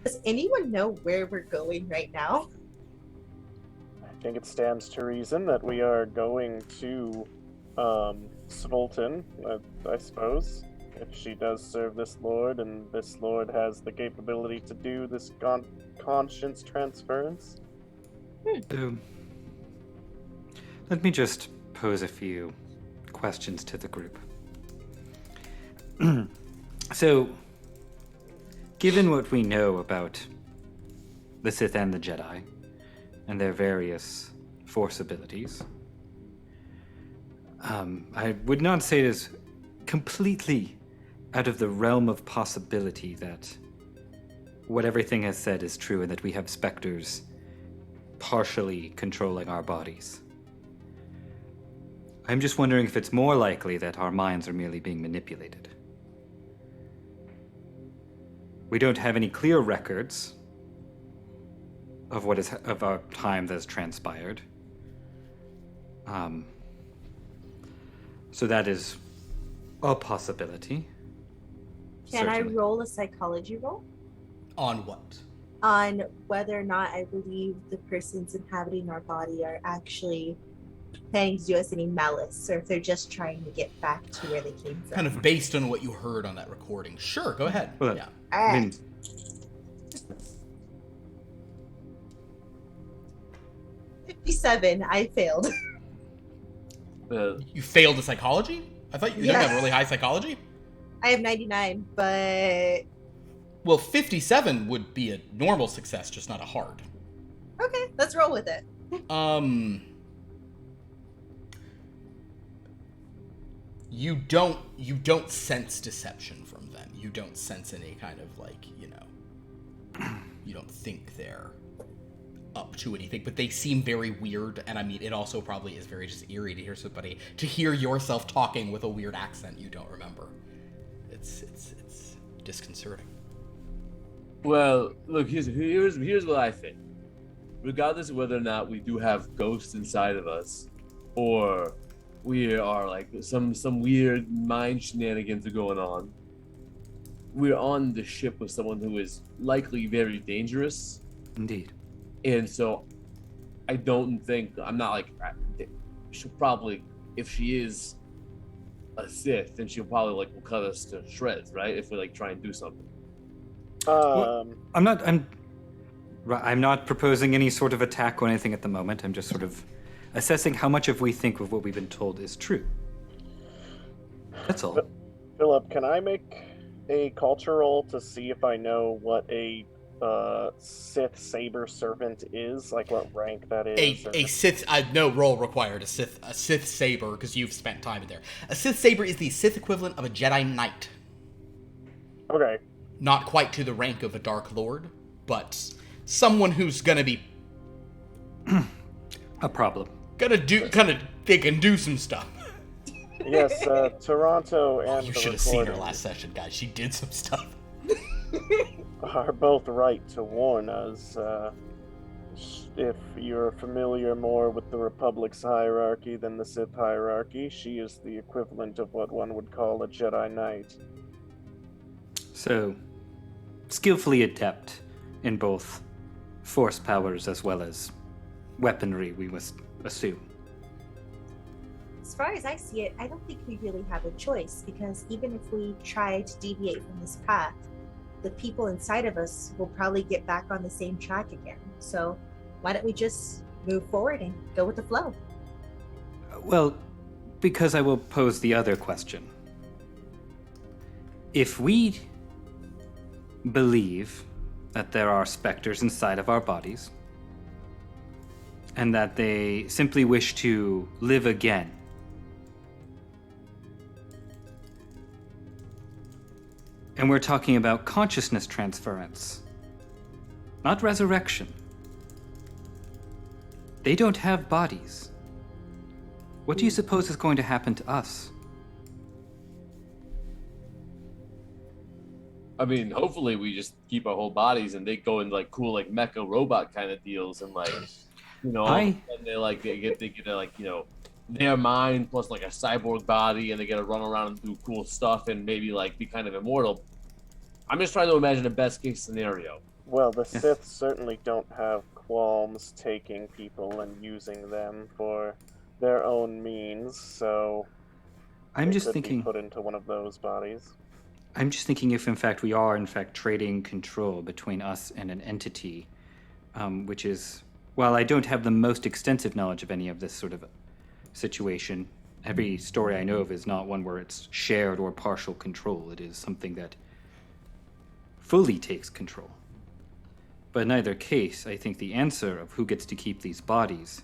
Does anyone know where we're going right now? I think it stands to reason that we are going to Svulten, I suppose. If she does serve this lord, and this lord has the capability to do this conscience transference. Let me just pose a few questions to the group. So, given what we know about the Sith and the Jedi, and their various Force abilities, I would not say it is completely out of the realm of possibility that what everything has said is true and that we have specters partially controlling our bodies. I'm just wondering if it's more likely that our minds are merely being manipulated. We don't have any clear records of what is of our time that's transpired. So that is a possibility. Can I Certainly. roll a psychology roll On what? on whether or not I believe the persons inhabiting our body are actually planning to do us any malice, or if they're just trying to get back to where they came from? Kind of based on what you heard on that recording. Sure, go ahead. Well, Yeah. I mean, 57. I failed. You failed a psychology? I thought you didn't have really high psychology? I have 99, but Well, 57 would be a normal success, just not a hard. okay, let's roll with it. You don't sense deception from them. You don't sense any kind of, like, you don't think they're up to anything, but they seem very weird, and I mean, it also probably is very just eerie to hear yourself talking with a weird accent you don't remember. It's disconcerting. Well, look, here's what I think. Regardless of whether or not we do have ghosts inside of us, or we are like some weird mind shenanigans are going on, we're on the ship with someone who is likely very dangerous. indeed. And so I don't think, I'm not like, she'll probably, if she is a Sith, then she'll probably like will cut us to shreds, right? If we like try and do something. I'm not proposing any sort of attack or anything at the moment. I'm just sort of assessing how much of we think of what we've been told is true. That's all. Philip, can I make a culture roll to see if I know what a Sith saber servant is? Like what rank that is? A Sith, no roll required. A Sith saber, because you've spent time in there. A Sith saber is the Sith equivalent of a Jedi Knight. Okay. Not quite to the rank of a Dark Lord, but someone who's gonna be A problem. they can do some stuff. Yes, Toronto and You the should have seen her Recording last session, guys. She did some stuff. are both right to warn us. If you're familiar more with the Republic's hierarchy than the Sith hierarchy, she is the equivalent of what one would call a Jedi Knight. So, skillfully adept in both force powers as well as weaponry, we must assume. As far as I see it, I don't think we really have a choice, because even if we try to deviate from this path, the people inside of us will probably get back on the same track again. So why don't we just move forward and go with the flow? Well, because I will pose the other question. If we believe that there are specters inside of our bodies, and that they simply wish to live again, and we're talking about consciousness transference, not resurrection. They don't have bodies. What do you suppose is going to happen to us? I mean, hopefully we just keep our whole bodies and they go in like cool like mecha robot kind of deals and like, you know, and they get like, you know, their mind plus like a cyborg body and they get to run around and do cool stuff and maybe like be kind of immortal. I'm just trying to imagine a best case scenario. Well, the Sith certainly don't have qualms taking people and using them for their own means, so I'm just could thinking. be put into one of those bodies. I'm just thinking if, in fact, we are, in fact, trading control between us and an entity, which is, while I don't have the most extensive knowledge of any of this sort of situation, every story I know of is not one where it's shared or partial control. It is something that fully takes control. But in either case, I think the answer of who gets to keep these bodies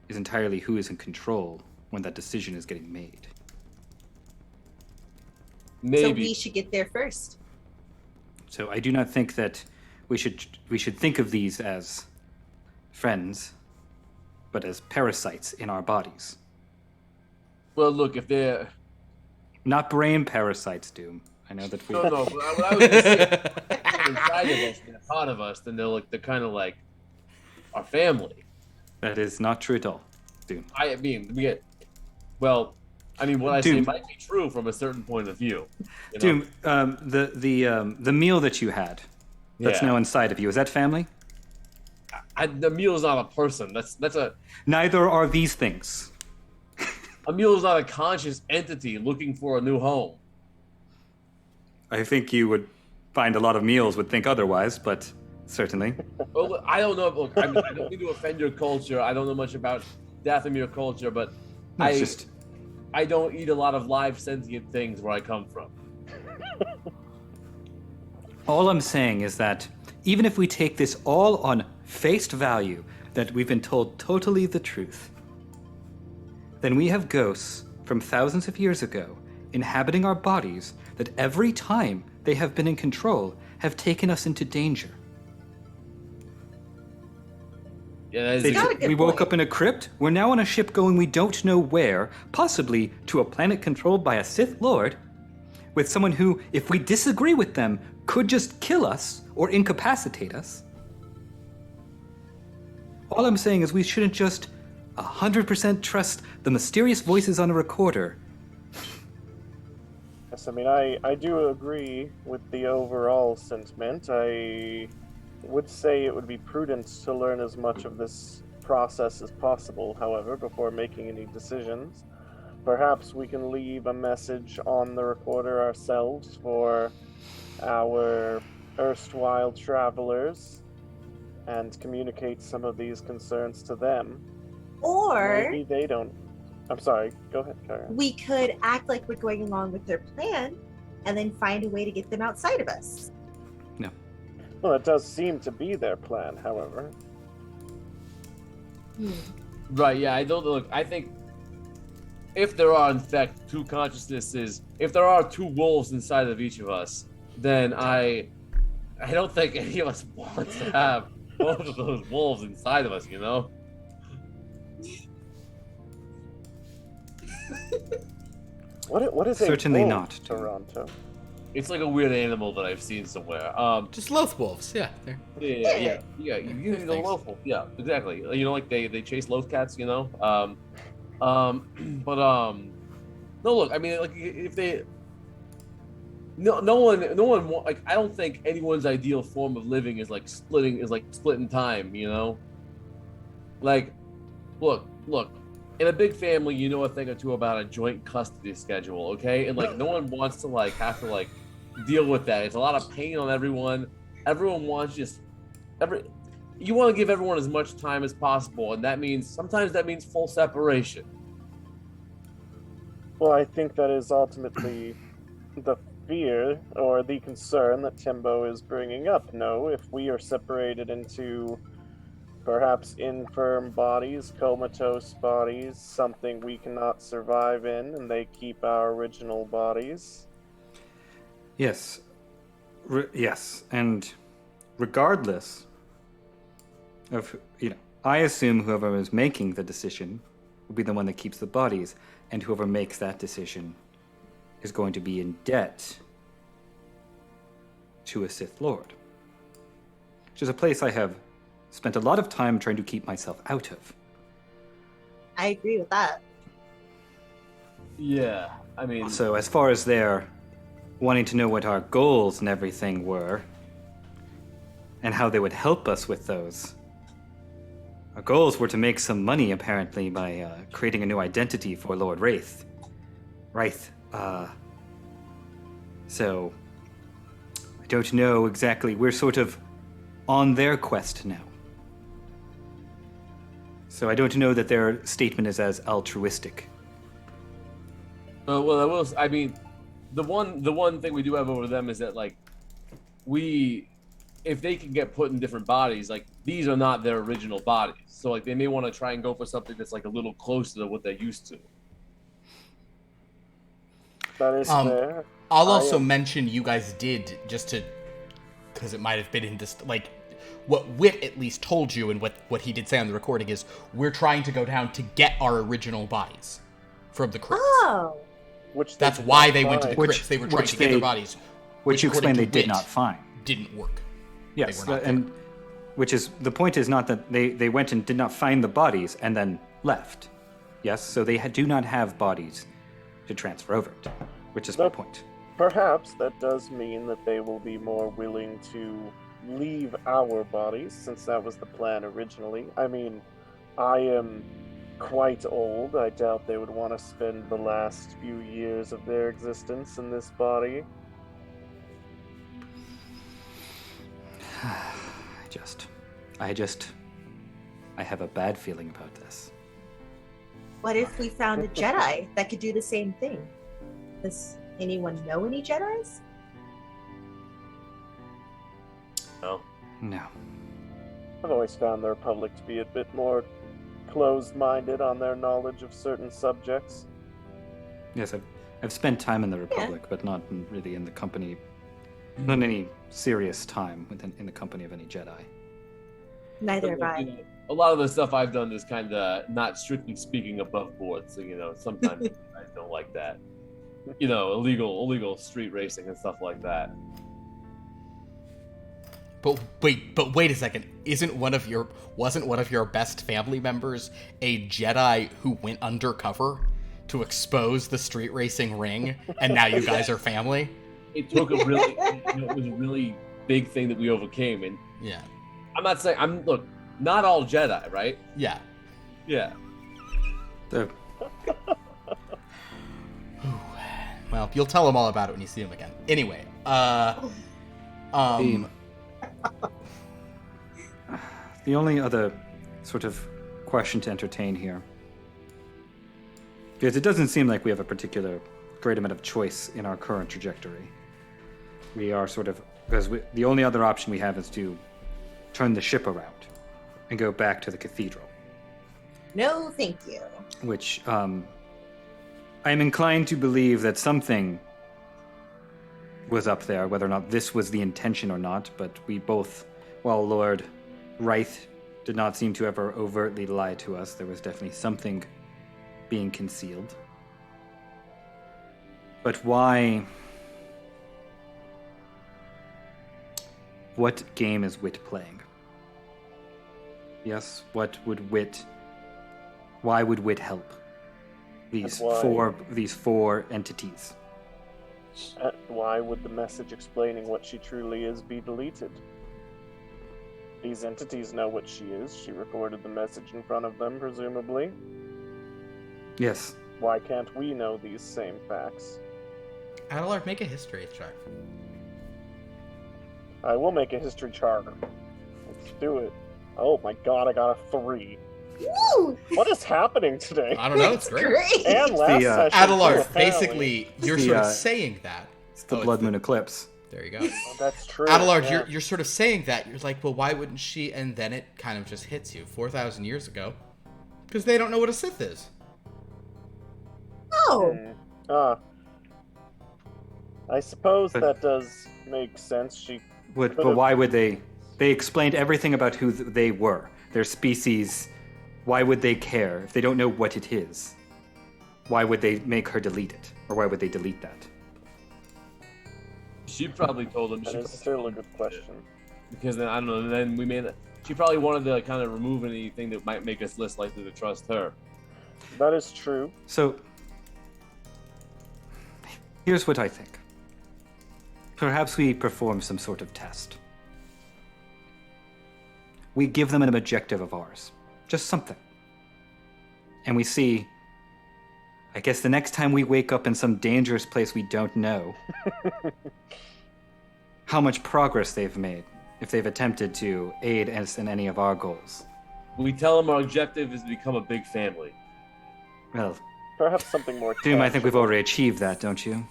is entirely who is in control when that decision is getting made. Maybe. So we should get there first. So I do not think that we should think of these as friends, but as parasites in our bodies. Well, look, if they're... Not brain parasites, Doom. I know that we... No, but what I was going to say, if they're inside of us, they're part of us, then they're kind of like our family. That is not true at all, Doom. I mean, what I say Doom. might be true from a certain point of view. You know? Doom, the meal that you had, that's Yeah. now inside of you, is that family? The mule is not a person. That's a Neither are these things. mule is not a conscious entity looking for a new home. I think you would find a lot of meals would think otherwise, but certainly. Well, I don't know. Look, I don't mean to offend your culture. I don't know much about Dathomir culture, but No, it's just... I don't eat a lot of live sentient things where I come from. All I'm saying is that even if we take this all on face value, that we've been told totally the truth, then we have ghosts from thousands of years ago inhabiting our bodies that every time they have been in control have taken us into danger. Yeah, We woke up in a crypt. We're now on a ship going we don't know where, possibly to a planet controlled by a Sith Lord, with someone who, if we disagree with them, could just kill us or incapacitate us. All I'm saying is we shouldn't just 100% trust the mysterious voices on a recorder. Yes, I mean, I do agree with the overall sentiment. I would say it would be prudent to learn as much of this process as possible, however, before making any decisions. Perhaps we can leave a message on the recorder ourselves for our erstwhile travelers and communicate some of these concerns to them. Or Maybe they don't I'm sorry. Go ahead, Kara. We could act like we're going along with their plan and then find a way to get them outside of us. Well, it does seem to be their plan, however. Right, yeah, I don't look. I think if there are, in fact, two consciousnesses, if there are two wolves inside of each of us, then I don't think any of us want to have both of those wolves inside of us, you know? What is Certainly a wolf, not. Toronto? It's like a weird animal that I've seen somewhere. Just loath wolves, yeah. Yeah. You the Thanks. loaf wolf. Yeah, exactly. You know, like they chase loaf cats. You know. No, look. I mean, like if they. No one. Like I don't think anyone's ideal form of living is like splitting time. You know. Like, look. In a big family, you know a thing or two about a joint custody schedule, okay? And like, no one wants to like have to like deal with that. It's a lot of pain on everyone. Everyone wants you want to give everyone as much time as possible, and sometimes that means full separation. Well, I think that is ultimately the fear or the concern that Timbo is bringing up. No, if we are separated into perhaps infirm bodies, comatose bodies, something we cannot survive in, and they keep our original bodies. Yes. Yes, and regardless of, I assume whoever is making the decision will be the one that keeps the bodies, and whoever makes that decision is going to be in debt to a Sith Lord. Which is a place I have spent a lot of time trying to keep myself out of. I agree with that. Yeah, I mean. So as far as their wanting to know what our goals and everything were, and how they would help us with those, our goals were to make some money, apparently, by creating a new identity for Lord Wraith. So I don't know exactly. We're sort of on their quest now. So I don't know that their statement is as altruistic. Well, I mean, the one thing we do have over them is that like, if they can get put in different bodies, like these are not their original bodies, so like they may want to try and go for something that's like a little closer to what they're used to. That is fair. I'll also mention you guys did, just to, because it might have been in this, like, what Wit at least told you and what he did say on the recording is, we're trying to go down to get our original bodies from the crypts. Oh. That's why they went to the crypts. They were trying to get their bodies. Which you explained they did Wit, not find. Didn't work. Yes, They were not and which is, the point is not that they went and did not find the bodies and then left. Yes, so they do not have bodies to transfer over to, which is my point. Perhaps that does mean that they will be more willing to leave our bodies, since that was the plan originally. I mean, I am quite old. I doubt they would want to spend the last few years of their existence in this body. I have a bad feeling about this. What if we found a Jedi that could do the same thing? Does anyone know any Jedis? No. I've always found the Republic to be a bit more closed-minded on their knowledge of certain subjects. Yes, I've spent time in the Republic, but not really in the company, not any serious time in the company of any Jedi. Neither have I. You know, a lot of the stuff I've done is kind of not strictly speaking above board, so sometimes I don't like that. Illegal street racing and stuff like that. But wait a second. Wasn't one of your best family members a Jedi who went undercover to expose the street racing ring, and now you guys are family? It took it was a really big thing that we overcame, and yeah. I'm not saying not all Jedi, right? Yeah. Yeah. Well, you'll tell them all about it when you see them again. Anyway, the only other sort of question to entertain here Because it doesn't seem like we have a particular great amount of choice in our current trajectory. We are sort of... Because the only other option we have is to turn the ship around and go back to the cathedral. No, thank you. Which, I'm inclined to believe that something was up there, whether or not this was the intention or not, but we both, while Lord Reith did not seem to ever overtly lie to us, there was definitely something being concealed. But why... What game is Wit playing? Yes, what would Wit... Why would Wit help these four entities? Why would the message explaining what she truly is be deleted? These entities know what she is. She recorded the message in front of them, presumably. Yes. Why can't we know these same facts? Adelard, make a history check. I will make a history chart. Let's do it. Oh my god, I got a 3. Woo! What is happening today? I don't know, it's great. And last session, Adelard, too, basically, you're sort of saying that. It's the Blood Moon Eclipse. There you go. Oh, that's true. Adelard, yeah. you're sort of saying that. You're like, well, why wouldn't she? And then it kind of just hits you 4,000 years ago. Because they don't know what a Sith is. Oh. I suppose that does make sense. But why would they? They explained everything about who they were, their species. Why would they care if they don't know what it is? Why would they make her delete it? Or why would they delete that? She probably told him. That is still a good question. Because then, I don't know, then we made... She probably wanted to kind of remove anything that might make us less likely to trust her. That is true. So, here's what I think. Perhaps we perform some sort of test. We give them an objective of ours. Just something. And we see, I guess the next time we wake up in some dangerous place we don't know, how much progress they've made if they've attempted to aid us in any of our goals. We tell them our objective is to become a big family. Well, Perhaps something more. Doom, I think we've already achieved that, don't you?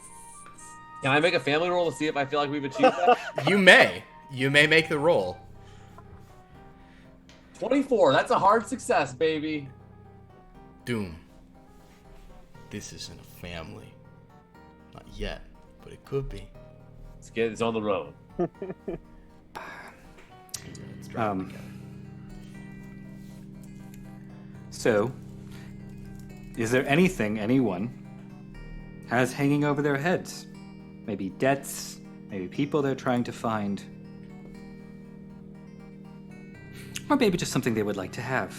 Can I make a family roll to see if I feel like we've achieved that? You may. You may make the roll. 24. That's a hard success, baby. Doom. This isn't a family. Not yet, but it could be. Let's get it's on the road. Let's try it together. So, is there anything anyone has hanging over their heads? Maybe debts, maybe people they're trying to find. Or maybe just something they would like to have.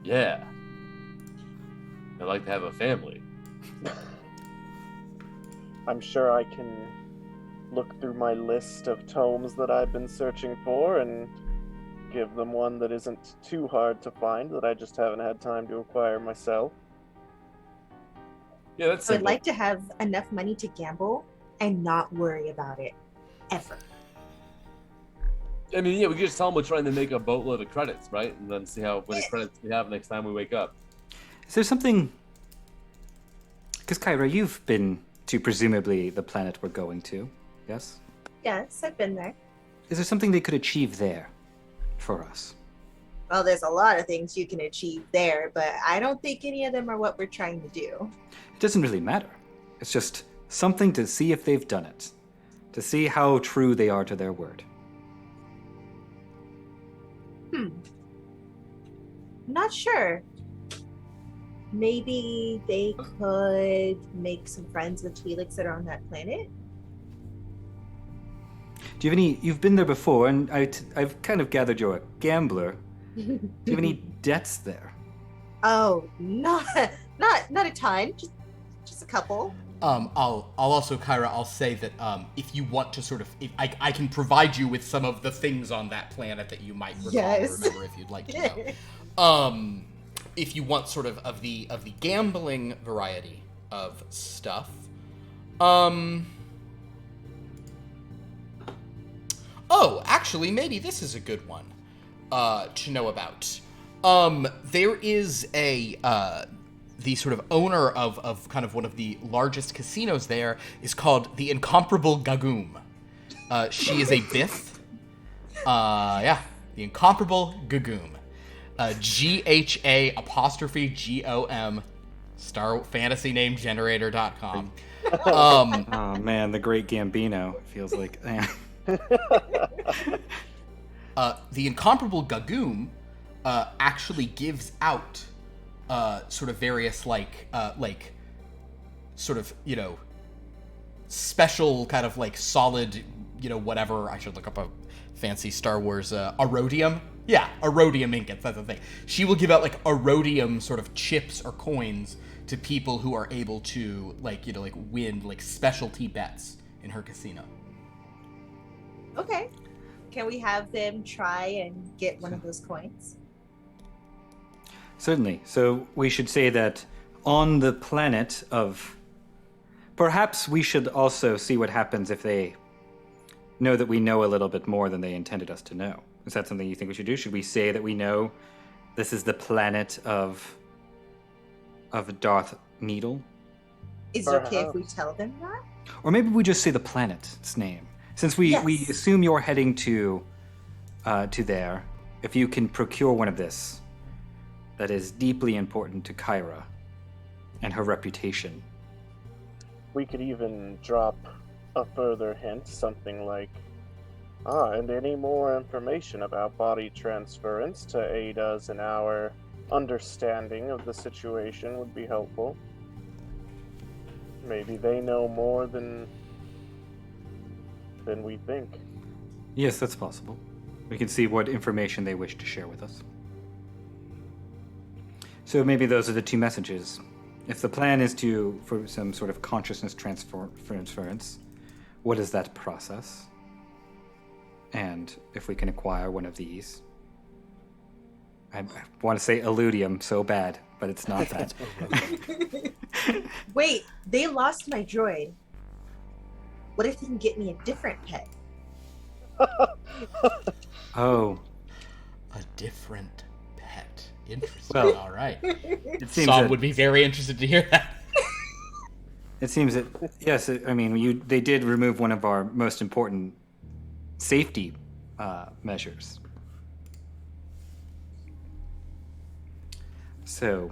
Yeah. I'd like to have a family. I'm sure I can look through my list of tomes that I've been searching for and give them one that isn't too hard to find, that I just haven't had time to acquire myself. Yeah, that's I would simple. like to have enough money to gamble and not worry about it ever. I mean, yeah, we could just tell them we're trying to make a boatload of credits, right? And then see how many credits we have next time we wake up. Is there something... Because, Kyra, you've been to presumably the planet we're going to, yes? Yes, I've been there. Is there something they could achieve there for us? Well, there's a lot of things you can achieve there, but I don't think any of them are what we're trying to do. It doesn't really matter. It's just something to see if they've done it. To see how true they are to their word. Not sure. Maybe they could make some friends with Felix that are on that planet. Do you have any... You've been there before, and I've kind of gathered you're a gambler. Do you have any debts there? Oh, not a ton. Just a couple. I'll also, Kyra, I'll say that if you want to sort of, if I can provide you with some of the things on that planet that you might recall or remember if you'd like to know. If you want sort of the gambling variety of stuff. Oh, actually, maybe this is a good one to know about. There is a the sort of owner of kind of one of the largest casinos there is called the Incomparable Gagoom. She is a Bith. The Incomparable Gagoom. GHA''GOM, StarFantasyNameGenerator.com. Oh man, the Great Gambino feels like. The Incomparable Gagoom actually gives out sort of various sort of, special kind of solid, whatever. I should look up a fancy Star Wars Erodium. Yeah, Erodium ingots, that's the thing. She will give out Erodium sort of chips or coins to people who are able to win specialty bets in her casino. Okay. Can we have them try and get one of those coins? Certainly. So we should say that on the planet of... Perhaps we should also see what happens if they know that we know a little bit more than they intended us to know. Is that something you think we should do? Should we say that we know this is the planet of Darth Needle? Is it okay if we tell them that? Or maybe we just say the planet's name. Since we assume you're heading to there, if you can procure one of this, that is deeply important to Kyra and her reputation. We could even drop a further hint, something like, and any more information about body transference to aid us in our understanding of the situation would be helpful. Maybe they know more than we think. Yes, that's possible. We can see what information they wish to share with us. So maybe those are the two messages. If the plan is for some sort of consciousness transference, what is that process? And if we can acquire one of these, I want to say Illudium so bad, but it's not that. Wait, they lost my droid. What if they can get me a different pet? Oh. A different pet. Interesting. Well, all right. It seems Sam that, would be very interested to hear that. It seems that, yes, they did remove one of our most important safety measures. So...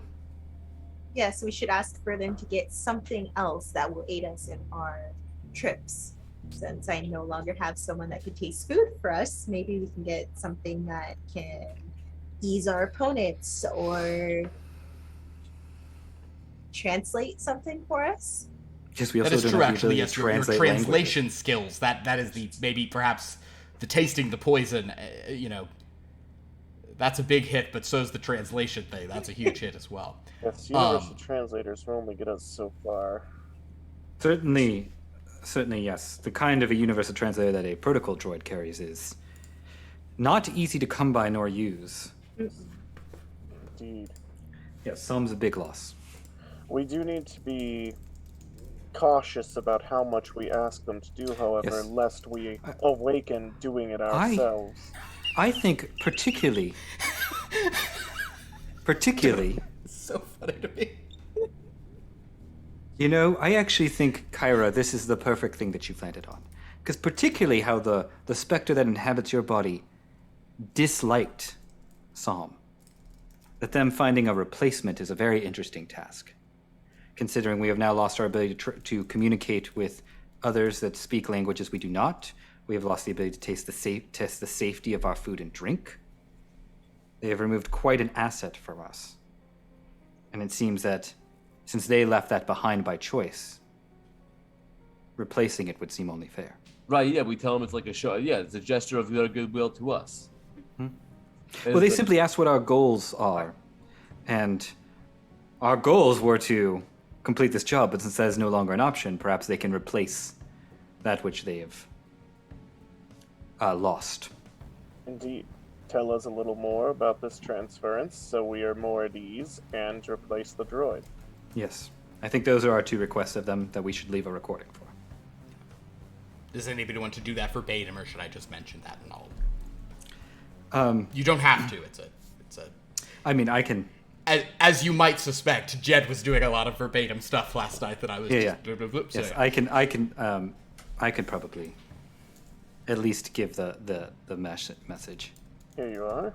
Yes, we should ask for them to get something else that will aid us in our trips. Since I no longer have someone that could taste food for us, maybe we can get something that can ease our opponents or translate something for us. Yes, we also That is don't true, have the actually. ability Yes, to your translate translation languages. skills. That is the maybe perhaps the tasting the poison. That's a big hit, but so is the translation thing. That's a huge hit as well. Yes, universal translators will only get us so far. Certainly, yes. The kind of a universal translator that a protocol droid carries is not easy to come by nor use. Indeed. Yes, some's a big loss. We do need to be cautious about how much we ask them to do, however, Yes. lest we awaken doing it ourselves. I think particularly, It's so funny to me. I actually think, Kyra, this is the perfect thing that you've landed on. Because particularly how the specter that inhabits your body disliked Psalm. That them finding a replacement is a very interesting task. Considering we have now lost our ability to communicate with others that speak languages we do not. We have lost the ability to test the safety of our food and drink. They have removed quite an asset from us. And it seems that since they left that behind by choice, replacing it would seem only fair. Right, yeah, we tell them it's like a show. Yeah, it's a gesture of their goodwill to us. Well, they simply asked what our goals are. And our goals were to complete this job, but since that is no longer an option, perhaps they can replace that which they have lost. Indeed. Tell us a little more about this transference so we are more at ease and replace the droid. Yes. I think those are our two requests of them that we should leave a recording for. Does anybody want to do that verbatim, or should I just mention that and all? Um, You don't have to. It's a. I mean, I can as you might suspect, Jed was doing a lot of verbatim stuff last night that I was Yeah, just Yes, I can probably at least give the message. Here you are.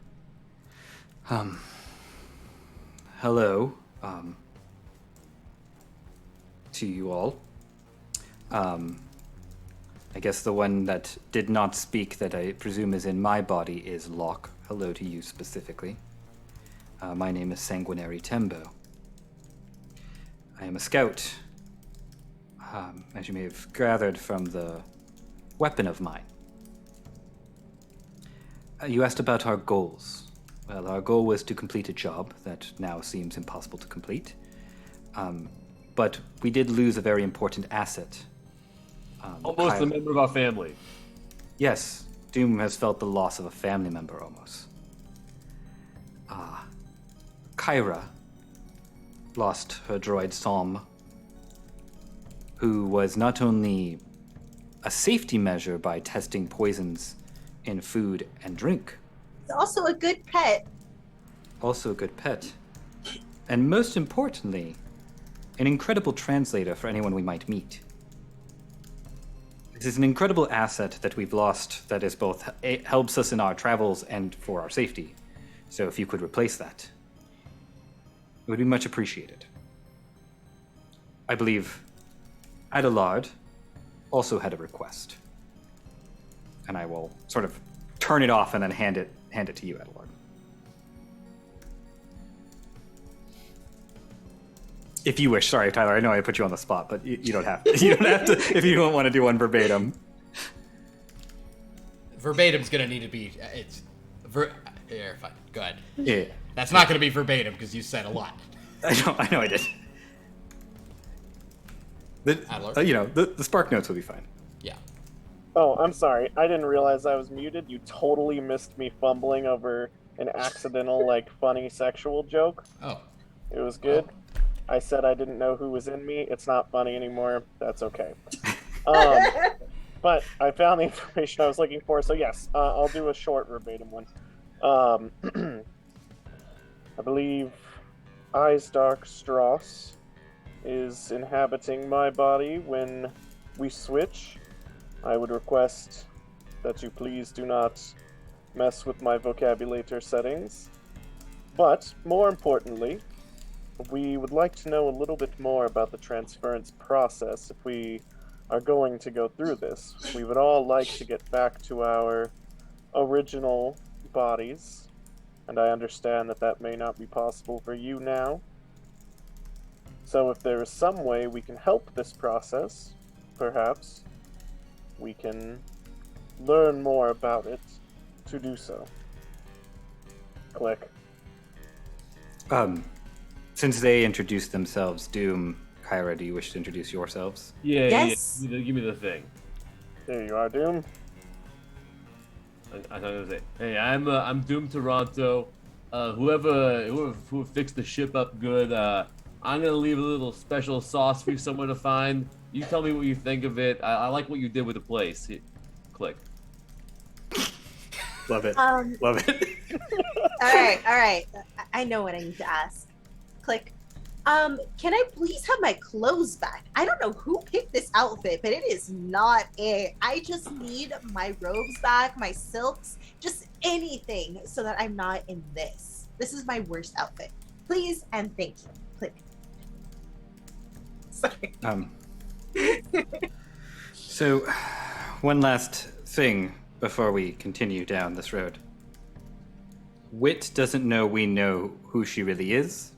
Hello, to you all. I guess the one that did not speak that I presume is in my body is Locke. Hello to you specifically. My name is Sanguinary Tembo. I am a scout, as you may have gathered from the weapon of mine. You asked about our goals. Well, our goal was to complete a job that now seems impossible to complete. But we did lose a very important asset. Almost Kyra. a member of our family. Yes, Doom has felt the loss of a family member almost. Kyra lost her droid Som, who was not only a safety measure by testing poisons in food and drink, It's also a good pet. also a good pet, and most importantly, an incredible translator for anyone we might meet. This is an incredible asset that we've lost that is both it helps us in our travels and for our safety. So if you could replace that, it would be much appreciated. I believe Adelard also had a request. And I will sort of turn it off and then hand it to you, Adelard. If you wish. Sorry, Tyler. I know I put you on the spot, but you don't have to. You don't have to if you don't want to do one verbatim. Verbatim's gonna need to be. Here, fine. Go ahead. Yeah, That's not gonna be verbatim because you said a lot. I know I did. Adelard? The spark notes will be fine. Yeah. Oh, I'm sorry. I didn't realize I was muted. You totally missed me fumbling over an accidental, funny sexual joke. Oh. It was good. I said I didn't know who was in me. It's not funny anymore. That's okay. But I found the information I was looking for, so yes, I'll do a short verbatim one. I believe Eisdark Strauss is inhabiting my body when we switch. I would request that you please do not mess with my vocabulator settings. But, more importantly, we would like to know a little bit more about the transference process if we are going to go through this. We would all like to get back to our original bodies, and I understand that that may not be possible for you now. So if there is some way we can help this process, perhaps we can learn more about it to do so. Click. Since they introduced themselves, Doom, Kyra, do you wish to introduce yourselves? Yeah, Yes. yeah. Give me the thing. There you are, Doom. I thought I was gonna say, hey, I'm Doom Toronto. Whoever fixed the ship up good, I'm gonna leave a little special sauce for you somewhere to find. You tell me what you think of it. I like what you did with the place. Click. Love it. Love it. All right. I know what I need to ask. Click. Can I please have my clothes back? I don't know who picked this outfit, but it is not it. I just need my robes back, my silks, just anything so that I'm not in this. This is my worst outfit. Please and thank you. Click. Sorry. So, one last thing before we continue down this road. Wit doesn't know we know who she really is,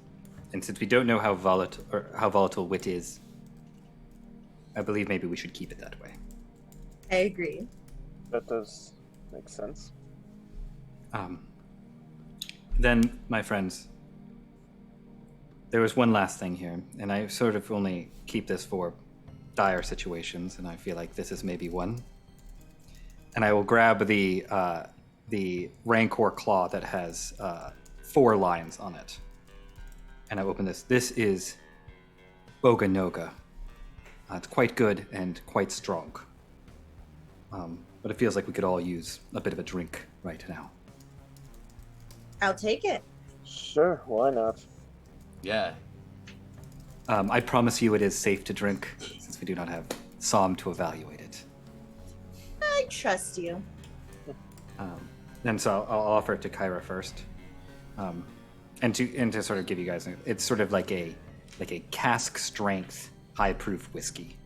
and since we don't know how volatile Wit is, I believe maybe we should keep it that way. I agree. That does make sense. Then, my friends, there was one last thing here, and I sort of only keep this for dire situations, and I feel like this is maybe one. And I will grab the Rancor claw that has 4 lines on it. And I open this. This is Boga Noga. It's quite good and quite strong. But it feels like we could all use a bit of a drink right now. I'll take it. Sure, why not? Yeah. I promise you it is safe to drink, since we do not have Psalm to evaluate it. I trust you. And so I'll offer it to Kyra first, and to sort of give you guys, it's sort of like a cask strength, high proof whiskey,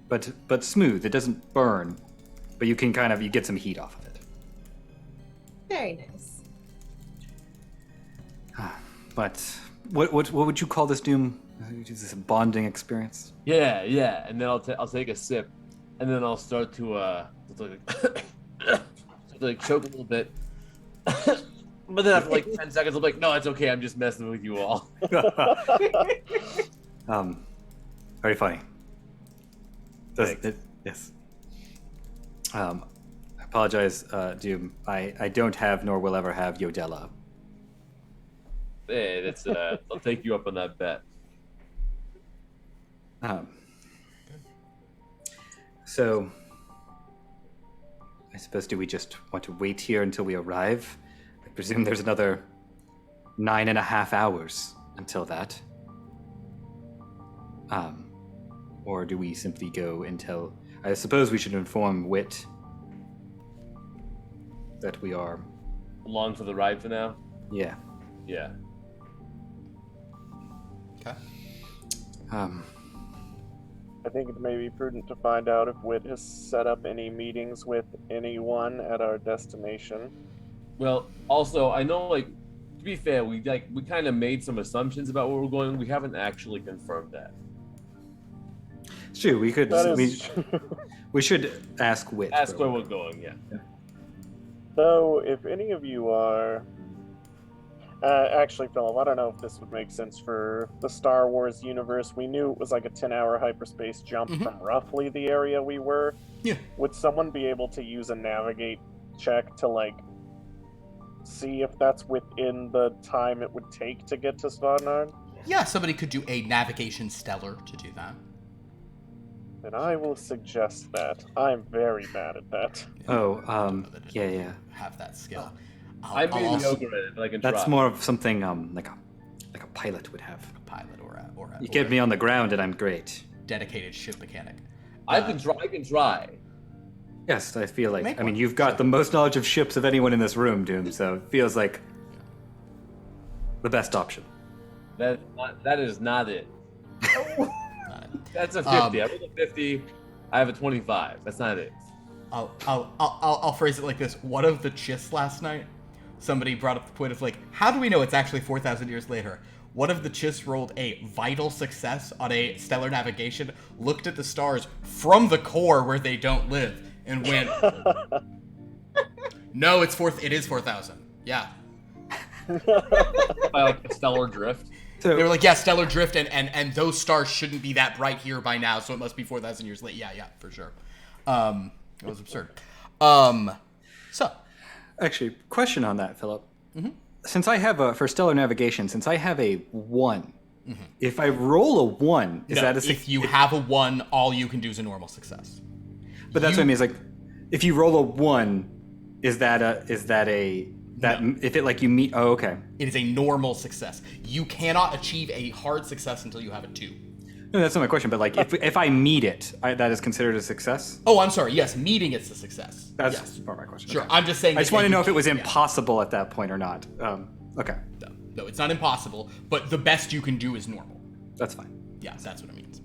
but smooth. It doesn't burn, but you can you get some heat off of it. Very nice. But what would you call this, Doom? Is this a bonding experience? Yeah. And then I'll take a sip, and then I'll start to choke a little bit. But then after like 10 seconds, I'm like, no, it's okay. I'm just messing with you all. Very funny. Thanks. Yes. I apologize, Doom. I don't have nor will ever have Yodella. Hey, that's I'll take you up on that bet. So, I suppose, do we just want to wait here until we arrive? I presume there's another 9.5 hours until that. Or do we simply go until... I suppose we should inform Wit that we are... Along for the ride for now? Yeah. Yeah. Okay. I think it may be prudent to find out if Wit has set up any meetings with anyone at our destination. Well, also, I know, like, to be fair, we kind of made some assumptions about where we're going. We haven't actually confirmed that. It's true, we could... That is We should ask Wit. Ask where we're going, yeah. Though, if any of you are... actually, Philip, I don't know if this would make sense for the Star Wars universe. We knew it was like a 10-hour hyperspace jump from roughly the area we were. Yeah. Would someone be able to use a navigate check to, like, see if that's within the time it would take to get to Svanard? Yeah, somebody could do a navigation stellar to do that. Then I will suggest that. I'm very bad at that. Yeah. Have that skill. I'm mediocre at it, but I can try. That's more of something like a pilot would have. A pilot or a You get me on the ground and I'm great. dedicated ship mechanic. I can try. Yes, I feel like... Make I mean, one. you've got the most knowledge of ships of anyone in this room, Doom, so it feels like the best option. That is not it. Not it. That's a 50. I rolled a 50. I have a 25. That's not it. I'll phrase it like this. One of the chists last night, somebody brought up the point of like, how do we know it's actually 4,000 years later? One of the chists rolled a vital success on a stellar navigation, looked at the stars from the core where they don't live, and went, no, it is 4,000. Yeah. By like a stellar drift. So, They were like, yeah, stellar drift, and those stars shouldn't be that bright here by now, so it must be 4,000 years late. Yeah, for sure. It was absurd. So, actually, question on that, Philip. Mm-hmm. Since I have for stellar navigation, since I have a 1, if I roll a 1, is that a if you have a 1, all you can do is a normal success. But that's what I mean. Is like, if you roll a 1, if it like you meet? Oh, okay. It is a normal success. You cannot achieve a hard success until you have a 2. No, that's not my question. But like, if I meet it, that is considered a success. Oh, I'm sorry. Yes, meeting it's a success. That's yes. part of my question. Sure. Okay. I'm just saying. I just want to know if it was yeah. impossible at that point or not. Okay. No, it's not impossible, but the best you can do is normal. That's fine. Yeah, that's what it means.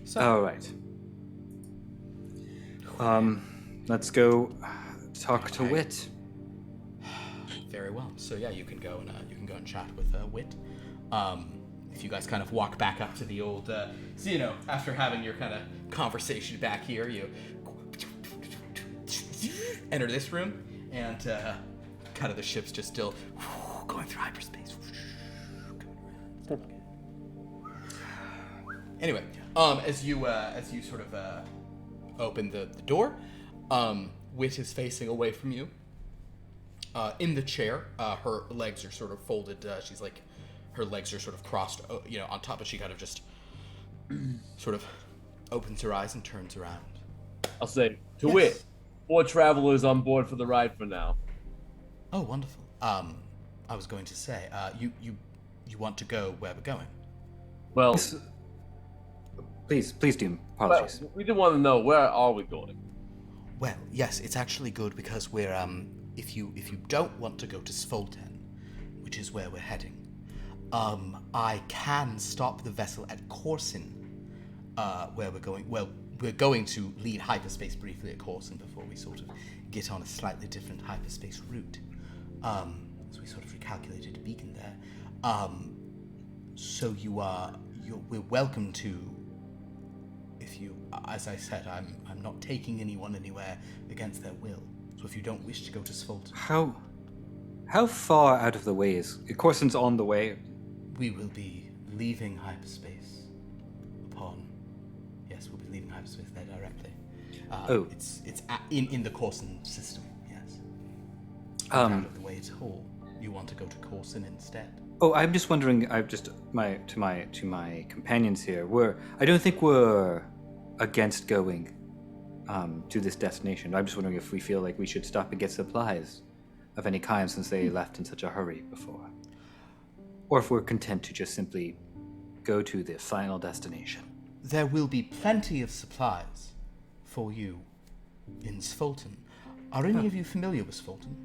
So, All right. Let's go talk to Wit. very well. So yeah, you can go and chat with Wit. If you guys kind of walk back up to the old, so you know, after having your kind of conversation back here, you enter this room, and kind of the ship's just still going through hyperspace. Anyway, as you sort of open the door, Wit is facing away from you. In the chair, her legs are sort of folded. She's like, her legs are sort of crossed, you know, on top, but she kind of just sort of opens her eyes and turns around. I'll say, to Wit, 4 travelers on board for the ride for now. Oh, wonderful. I was going to say, you you want to go where we're going? Well, Please, do. Apologies. we did want to know, where are we going? Well, yes, it's actually good because we're if you don't want to go to Svolten, which is where we're heading, I can stop the vessel at Corsin, where we're going. Well, we're going to leave hyperspace briefly at Corsin before we sort of get on a slightly different hyperspace route. So we sort of recalculated a beacon there. So we're welcome to. If you, as I said, I'm not taking anyone anywhere against their will. So if you don't wish to go to Svolten, How far out of the way is Corsin's on the way? we will be leaving hyperspace Yes, we'll be leaving hyperspace there directly. It's in the Corsin system. Yes. Out of the way at all. You want to go to Corsin instead? Oh, I'm just wondering. I've just to my companions here. I don't think we're against going to this destination. I'm just wondering if we feel like we should stop and get supplies of any kind since they left in such a hurry before, or if we're content to just simply go to the final destination. There will be plenty of supplies for you in Svolten. Are any of you familiar with Svolten?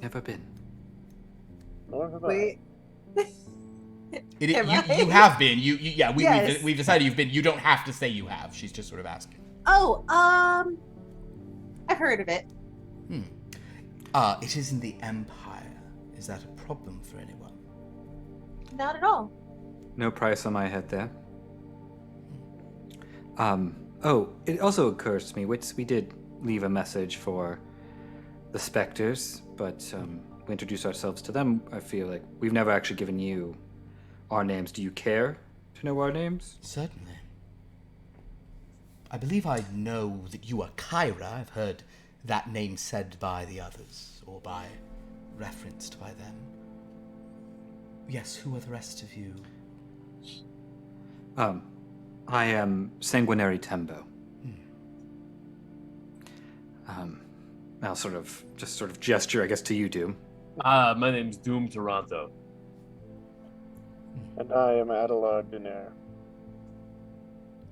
Never been. Nor have I. Wait. You I? have been. Yes. We've decided you've been. You don't have to say you have. She's just sort of asking. Oh, I've heard of it. It is in the Empire. Is that a problem for anyone? Not at all. No price on my head there. It also occurs to me, we did leave a message for the Spectres, but we introduced ourselves to them. I feel like we've never actually given you our names. Do you care to know our names? Certainly. I believe I know that you are Kyra. I've heard that name said by the others, or referenced by them. Yes, who are the rest of you? I am Sanguinary Tembo. I'll sort of gesture, I guess, to you, Doom. My name's Doom Toronto. And I am Adelard Dunnere.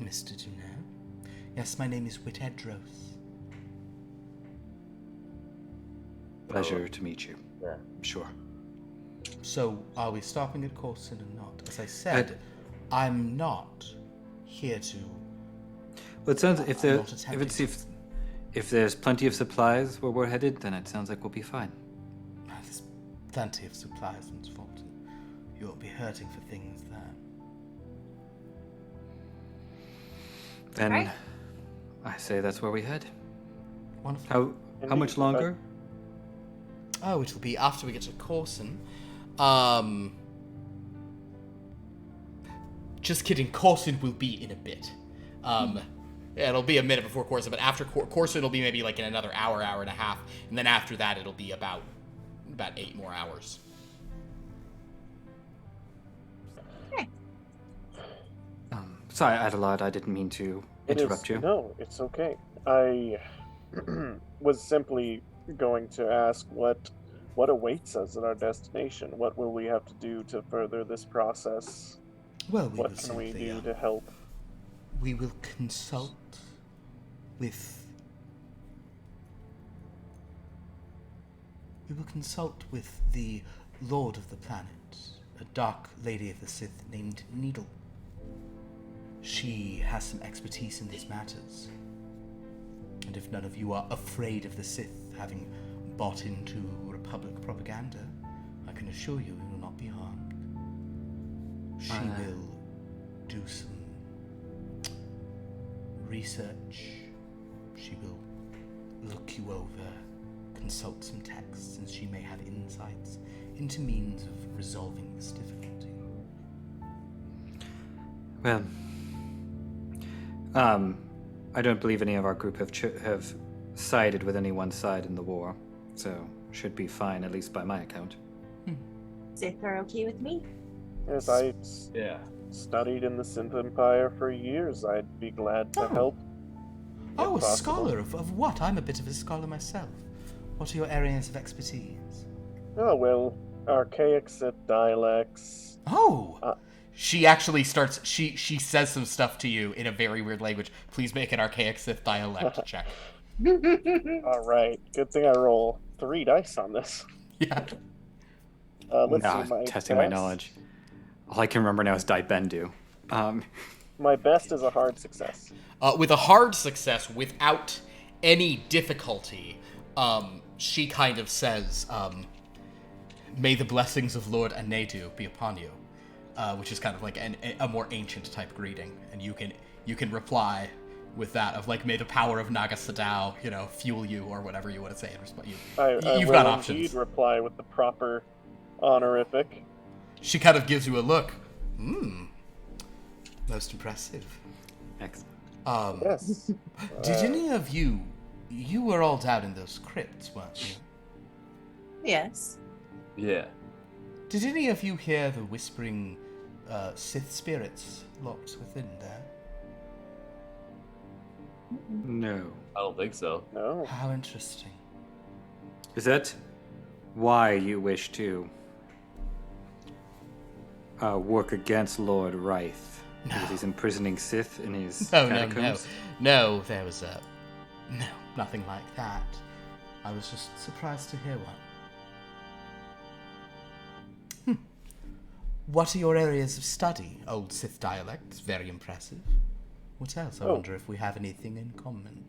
Mr. Dunnere? Yes, my name is Whitedros. Pleasure to meet you. Yeah. I'm sure. So, are we stopping at Corsin or not? As I said, I'm not here to. Well, it sounds if there's plenty of supplies where we're headed, then it sounds like we'll be fine. There's plenty of supplies in Svolten. You'll be hurting for things there. Then Right. I say that's where we head. Wonderful. How much longer? Oh, it'll be after we get to Corsin. Just kidding. Corsin will be in a bit. It'll be a minute before Corsin, but after Corsin, it'll be maybe like in another hour and a half, and then after that, it'll be about 8 more hours. Sorry, Adelard, I didn't mean to interrupt you. No, it's okay. I was simply going to ask what awaits us at our destination. What will we have to do to further this process? Well, we What will can we simply, do to help? we will consult with. We will consult with the Lord of the Planet, a dark lady of the Sith named Needle. She has some expertise in these matters. And if none of you are afraid of the Sith having bought into Republic propaganda, I can assure you will not be harmed. She will do some research. She will look you over, consult some texts, and she may have insights into means of resolving this difficulty. Well, I don't believe any of our group have sided with any one side in the war, so should be fine, at least by my account. Sith are okay with me. Yes, I Yeah. studied in the Sith Empire for years. I'd be glad to Oh. help. Oh, a possible. scholar of what? I'm a bit of a scholar myself. What are your areas of expertise? Oh, well, archaic Sith dialects. Oh! Uh, She actually starts, she says some stuff to you in a very weird language. Please make an archaic Sith dialect check. All right, good thing I roll 3 dice on this. Yeah. Let's see, my testing my best- knowledge. All I can remember now is Daibendu. My best is a hard success. With a hard success, without any difficulty, she kind of says, may the blessings of Lord Anedu be upon you, which is kind of like a more ancient type greeting, and you can reply with that of like, may the power of Naga Sadao, fuel you, or whatever you want to say in response. You've got options. Indeed reply with the proper honorific. She kind of gives you a look. Most impressive. Excellent. Yes. Did any of you were all down in those crypts, weren't you? Yes. Yeah. Did any of you hear the whispering Sith spirits locked within there? No. I don't think so. No. How interesting. Is that why you wish to work against Lord Wraith? No. Because he's imprisoning Sith in his No, catacombs? No, there was no, nothing like that. I was just surprised to hear one. What are your areas of study? Old Sith dialects, very impressive. What else? I wonder if we have anything in common.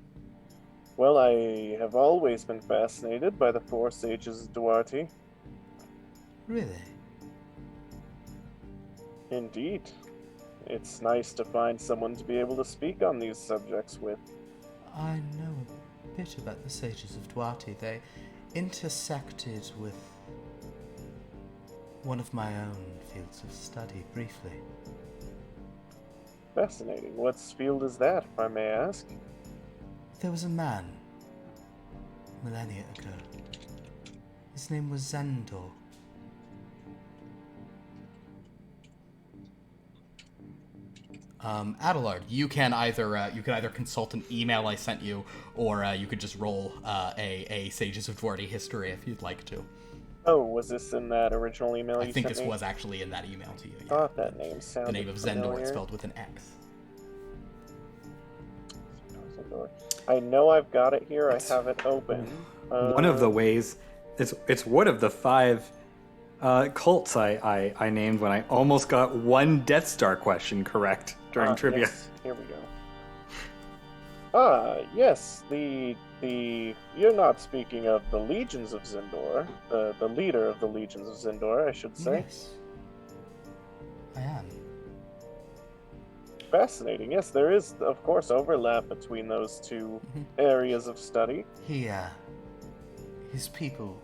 Well, I have always been fascinated by the 4 sages of Duarte. Really? Indeed. It's nice to find someone to be able to speak on these subjects with. I know a bit about the sages of Duarte. They intersected with one of my own fields of study briefly. Fascinating. What field is that, if I may ask? There was a man, millennia ago. His name was Zendor. Adelard, you can either consult an email I sent you, or you could just roll a Sages of Duarte history if you'd like to. Oh, was this in that original email you I think sent this me? was actually in that email to you. I Yeah. thought that name sounded The name of familiar. Zendor, it's spelled with an X. Zendor. I know I've got it here. I have it open. One of the ways, it's one of the 5 cults I named when I almost got one Death Star question correct during trivia. Yes. Here we go. Yes, you're not speaking of the Legions of Zendor, the leader of the Legions of Zendor, I should say. Yes. I am. Fascinating. Yes, there is, of course, overlap between those 2 areas of study. His people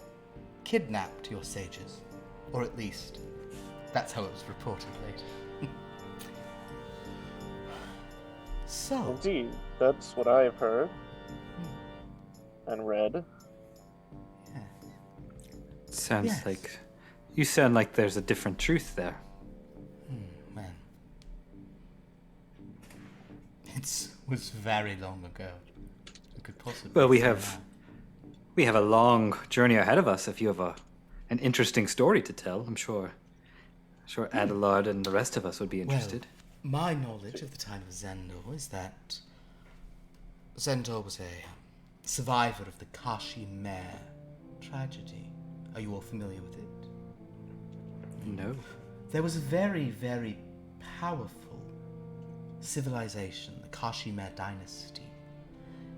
kidnapped your sages. Or at least, that's how it was reported later. So, Indeed, that's what I've heard and read. yeah. Sounds Yes. like you sound like there's a different truth there. Man. It was very long ago. We could possibly Well, we say have now. we have a long journey ahead of us. If you have an interesting story to tell, I'm sure Adelard and the rest of us would be interested. Well, my knowledge of the time of Zendor is that Zendor was a survivor of the Kashi Mare tragedy. Are you all familiar with it? No. There was a very, very powerful civilization, the Kashi Mare dynasty.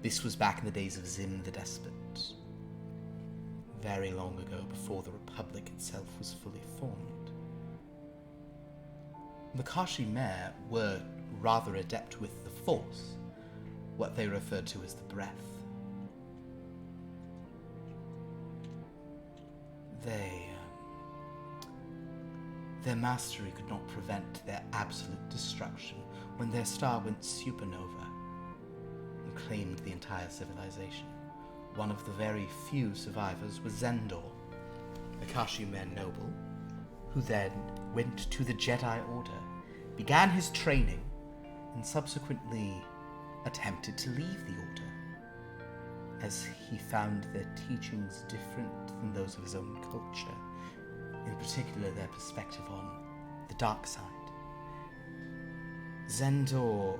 This was back in the days of Zim the Despot. Very long ago, before the Republic itself was fully formed. The Kashi Mare were rather adept with the Force, what they referred to as the breath. Their mastery could not prevent their absolute destruction when their star went supernova and claimed the entire civilization. One of the very few survivors was Zendor, a Kashi Mare noble, who then went to the Jedi Order, began his training, and subsequently attempted to leave the Order, as he found their teachings different than those of his own culture. in particular their perspective on the dark side. Zendor,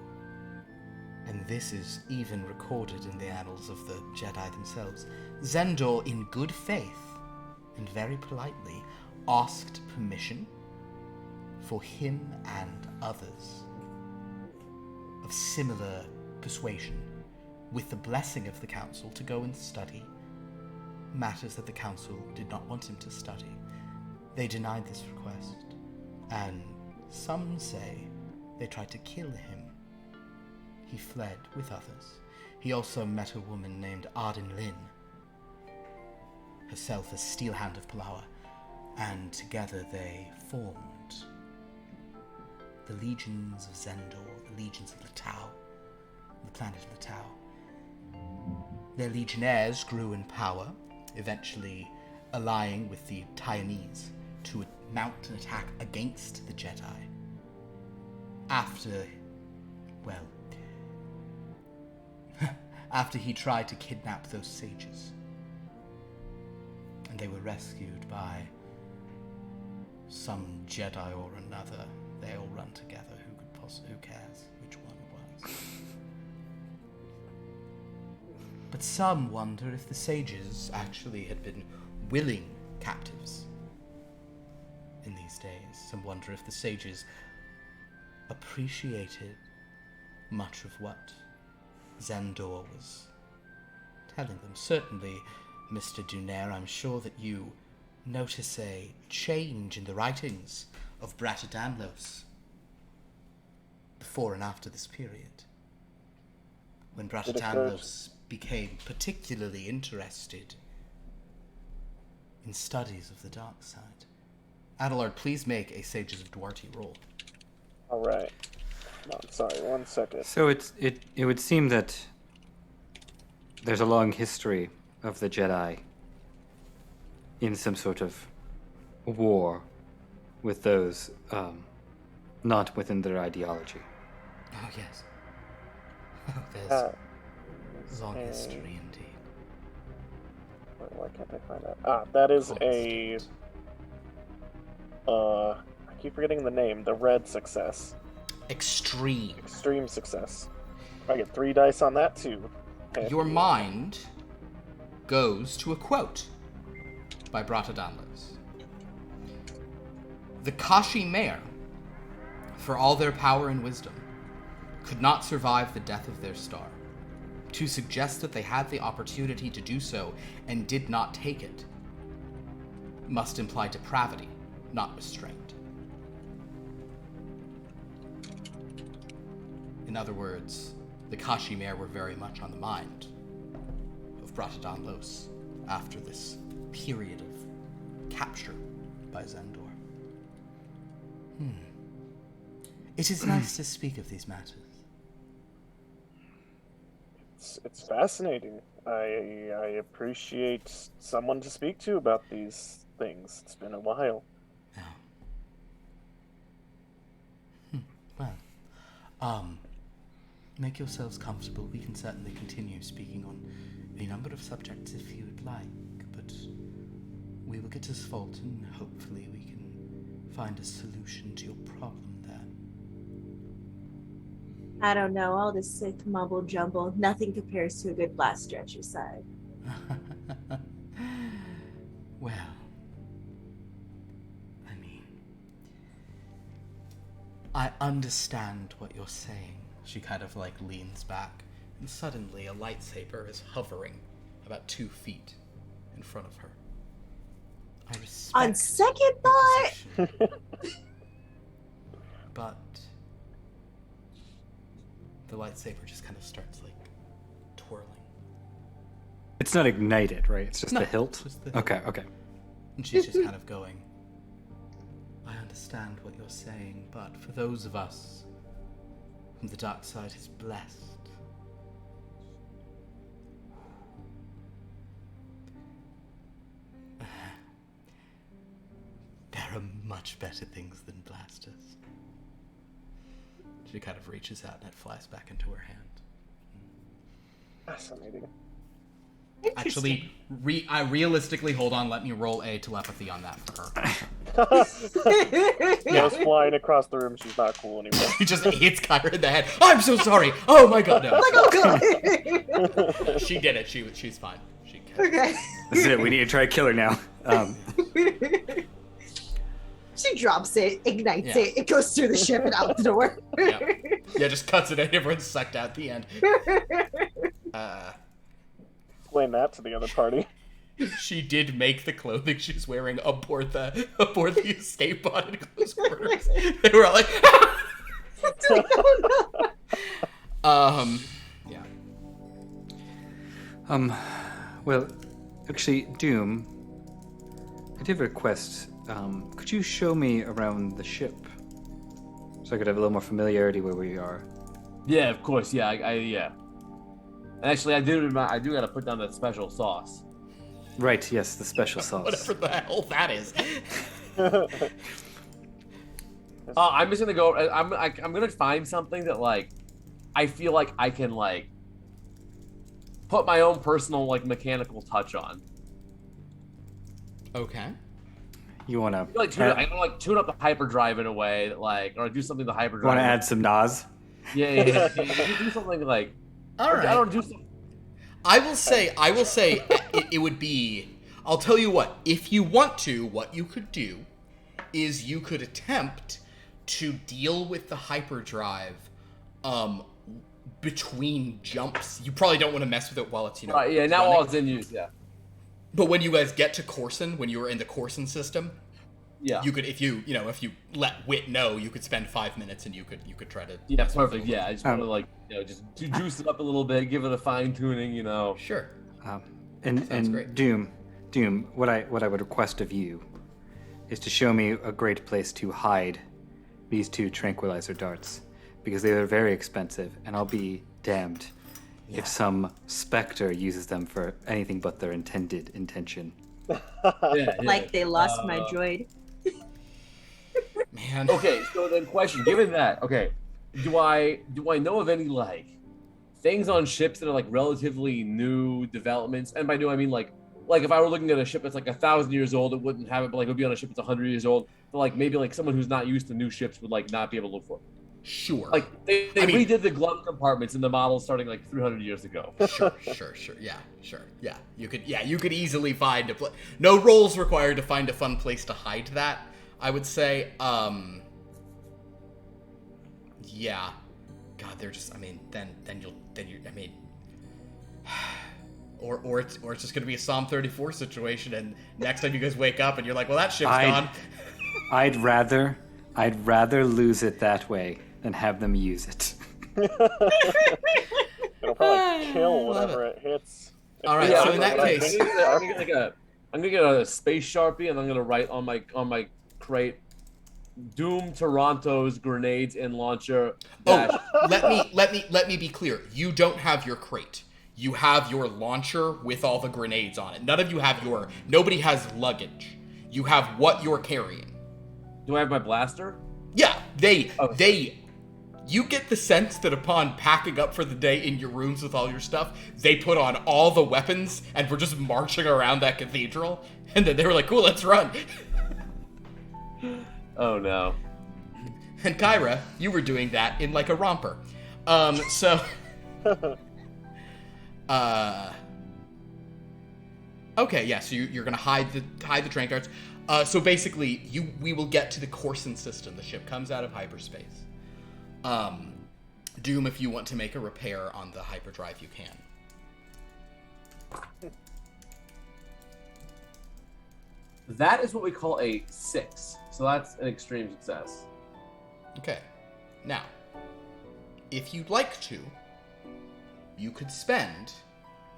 and this is even recorded in the annals of the Jedi themselves, Zendor, in good faith and very politely, asked permission for him and others of similar persuasion, with the blessing of the council, to go and study matters that the council did not want him to study. They denied this request, and some say they tried to kill him. He fled with others. He also met a woman named Arden Lin, herself a steel hand of Palawa, and together they formed the Legions of Zendor, the Legions of the Tau, the planet of the Tau. Their legionnaires grew in power, eventually allying with the Taiwanese to mount an attack against the Jedi. After he tried to kidnap those sages. And they were rescued by some Jedi or another. They all run together. Who cares which one it was? But some wonder if the sages actually had been willing captives in these days. Some wonder if the sages appreciated much of what Zendor was telling them. Certainly, Mr. Dunnere, I'm sure that you notice a change in the writings of Bratadanlos before and after this period, when Bratadanlos became particularly interested in studies of the dark side. Adelard, please make a Sages of Duarte roll. All right. No, sorry, 1 second. So it would seem that there's a long history of the Jedi in some sort of war with those not within their ideology. Oh, yes. Oh, there's long history indeed. Why can't I find that? That is a... I keep forgetting the name. The red success. Extreme. Extreme success. I get 3 dice on that, too. Okay. Your mind goes to a quote by Bratadanlos. The Kashi Mayor, for all their power and wisdom, could not survive the death of their star. To suggest that they had the opportunity to do so and did not take it must imply depravity, not restraint. In other words, the Kashi Mayor were very much on the mind of Bratadanlos after this period of capture by Zendor. It is nice to speak of these matters. It's fascinating. I appreciate someone to speak to about these things. It's been a while. Well, make yourselves comfortable. We can certainly continue speaking on a number of subjects if you would like, but we will get to Sfolt and hopefully we can find a solution to your problem there. I don't know, all this sick mumble jumble, nothing compares to a good blaster at your side. Well, I mean, I understand what you're saying. She kind of like leans back, and suddenly a lightsaber is hovering about 2 feet in front of her. I respect On second your thought, position, but the lightsaber just kind of starts like twirling. It's not ignited, right? It's just No, the hilt? just the hilt. Okay. And she's just kind of going, I understand what you're saying, but for those of us whom the dark side has blessed, there are much better things than blasters. She kind of reaches out and it flies back into her hand. Fascinating. Actually, realistically, hold on. Let me roll a telepathy on that for her. Goes flying across the room. She's not cool anymore. He just hits Kyra in the head. I'm so sorry. Oh my god, no. Like, oh god. She did it. She's fine. Okay. This is it. We need to try to kill her now. She drops it, ignites Yeah. it, it goes through the ship and out the door. Yeah, just cuts it and everyone's sucked out at the end. Explain that to the other party. She did make the clothing she's wearing aboard the escape pod in close quarters. They were all like, yeah. Well, actually, Doom, I did have a request. Could you show me around the ship so I could have a little more familiarity where we are? Yeah, of course. Yeah, yeah. Actually, I do gotta put down that special sauce. Right. Yes, the special sauce. Whatever the hell that is. I'm just gonna go. I'm gonna find something that like I feel like I can like put my own personal like mechanical touch on. Okay. You wanna? I wanna like tune up the hyperdrive in a way that like, or do something to the hyperdrive. Wanna add some Nas? Yeah. You do something like. All right. I don't do something. I will say it would be, I'll tell you what, if you want to, what you could do is you could attempt to deal with the hyperdrive between jumps. You probably don't want to mess with it while it's, Right, yeah, now running. while it's in use, yeah. But when you guys get to Corson, when you were in the Corson system, Yeah. you could, if you let Wit know, you could spend 5 minutes and you could try to. Yeah, perfect. Yeah, I just want to like, just juice it up a little bit, give it a fine tuning, Sure. And great. Doom, what I would request of you is to show me a great place to hide these 2 tranquilizer darts, because they are very expensive, and I'll be damned if some specter uses them for anything but their intended intention. Yeah. Like they lost my droid. Man. Okay, so then question, given that, okay, do I know of any like things on ships that are like relatively new developments? And by new I mean like if I were looking at a ship that's like 1,000 years old, it wouldn't have it, but like it would be on a ship that's 100 years old. But like maybe like someone who's not used to new ships would like not be able to look for it. Sure. Like they redid the glove compartments in the model starting like 300 years ago. Sure. Yeah, sure. Yeah, you could easily find a no rolls required to find a fun place to hide that, I would say. Yeah. God, they're just, then or it's just gonna be a Psalm 34 situation, and next time you guys wake up and you're like, well, that ship's gone. I'd rather lose it that way than have them use it. It'll probably kill whenever it hits. All right, so in that case, I'm gonna get a space Sharpie and I'm gonna write on my crate, Doom Toronto's grenades and launcher. Oh, let me be clear. You don't have your crate. You have your launcher with all the grenades on it. Nobody has luggage. You have what you're carrying. Do I have my blaster? Yeah, you get the sense that upon packing up for the day in your rooms with all your stuff, they put on all the weapons and were just marching around that cathedral. And then they were like, cool, let's run. Oh no. And Kyra, you were doing that in like a romper. Okay, yeah, so you're gonna hide the trank darts. So basically, we will get to the Corson system. The ship comes out of hyperspace. Doom, if you want to make a repair on the hyperdrive, you can. That is what we call a 6. So that's an extreme success. Okay. Now, if you'd like to, you could spend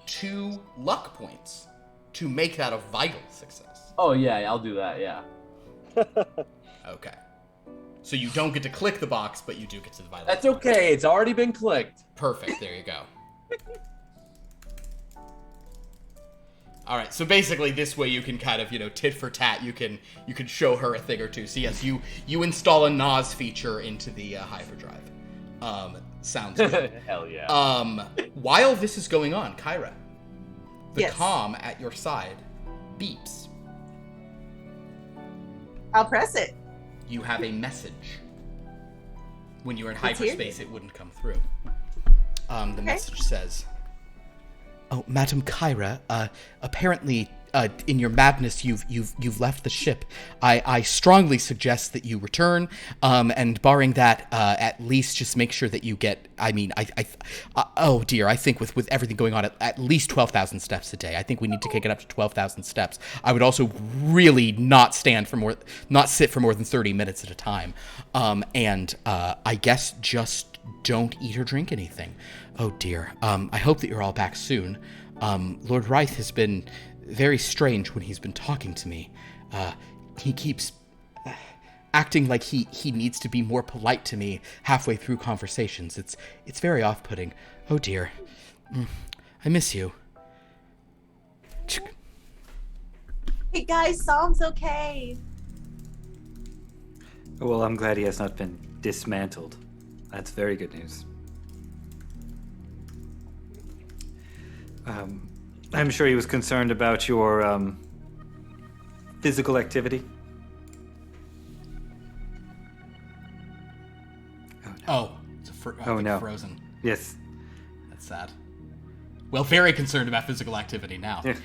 2 luck points to make that a vital success. Oh yeah, I'll do that, yeah. Okay. So you don't get to click the box, but you do get to the vital. That's okay, it's already been clicked. Perfect, there you go. Alright, so basically this way you can kind of, tit for tat, you can show her a thing or two. So yes, you install a Nas feature into the hyperdrive. Sounds good. Hell yeah. While this is going on, Kyra, The Yes. comm at your side beeps. I'll press it. You have a message. When you're in Let's hear hyperspace, it wouldn't come through. The message says, "Oh, Madam Kyra, apparently, in your madness, you've left the ship. I strongly suggest that you return. And barring that, at least just make sure that you get. I mean, oh dear, I think with everything going on, at least 12,000 steps a day. I think we need to kick it up to 12,000 steps. I would also really not sit for more than 30 minutes at a time. And I guess just don't eat or drink anything. Oh dear. I hope that you're all back soon. Lord Reith has been very strange when he's been talking to me. He keeps acting like he needs to be more polite to me halfway through conversations. It's very off-putting. Oh dear. I miss you. Hey guys, Psalm's okay. Well, I'm glad he has not been dismantled. That's very good news. I'm sure he was concerned about your physical activity. Oh, it's no. frozen. Yes. That's sad. Well, very concerned about physical activity now. Yeah.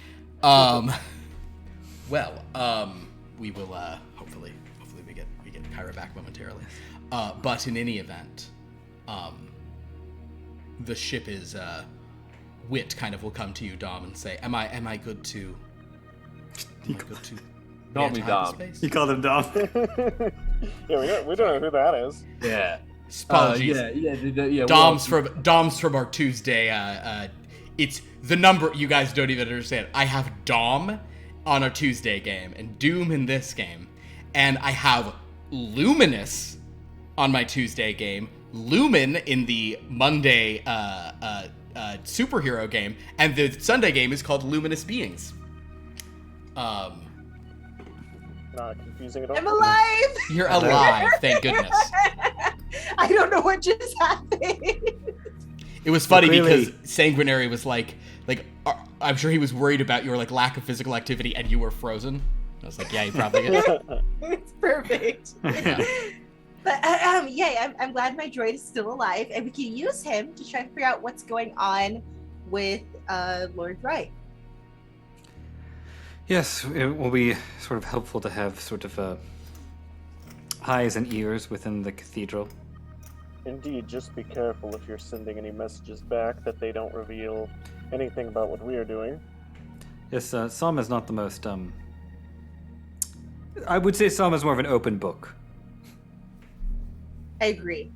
We will hopefully we get Kyra back momentarily. But in any event, the ship is Wit kind of will come to you, Dom, and say, "Am I good to? Call me Dom. You called him Dom. Yeah, we don't know who that is. Yeah. Apologies. Yeah. Dom's from our Tuesday. It's the number you guys don't even understand. I have Dom on our Tuesday game and Doom in this game, and I have Luminous on my Tuesday game, Lumen in the Monday superhero game, and the Sunday game is called Luminous Beings. Not confusing at all. I'm alive! You're alive, thank goodness. I don't know what just happened. It was funny Really? because Sanguinary was like, I'm sure he was worried about your lack of physical activity, and you were frozen. I was like, yeah, you probably is. It's perfect. Yeah. But I'm glad my droid is still alive, and we can use him to try to figure out what's going on with Lord Wright. Yes, it will be sort of helpful to have sort of eyes and ears within the cathedral. Indeed, just be careful if you're sending any messages back that they don't reveal anything about what we are doing. Yes, Psalm is not the most, I would say Psalm is more of an open book. I agree.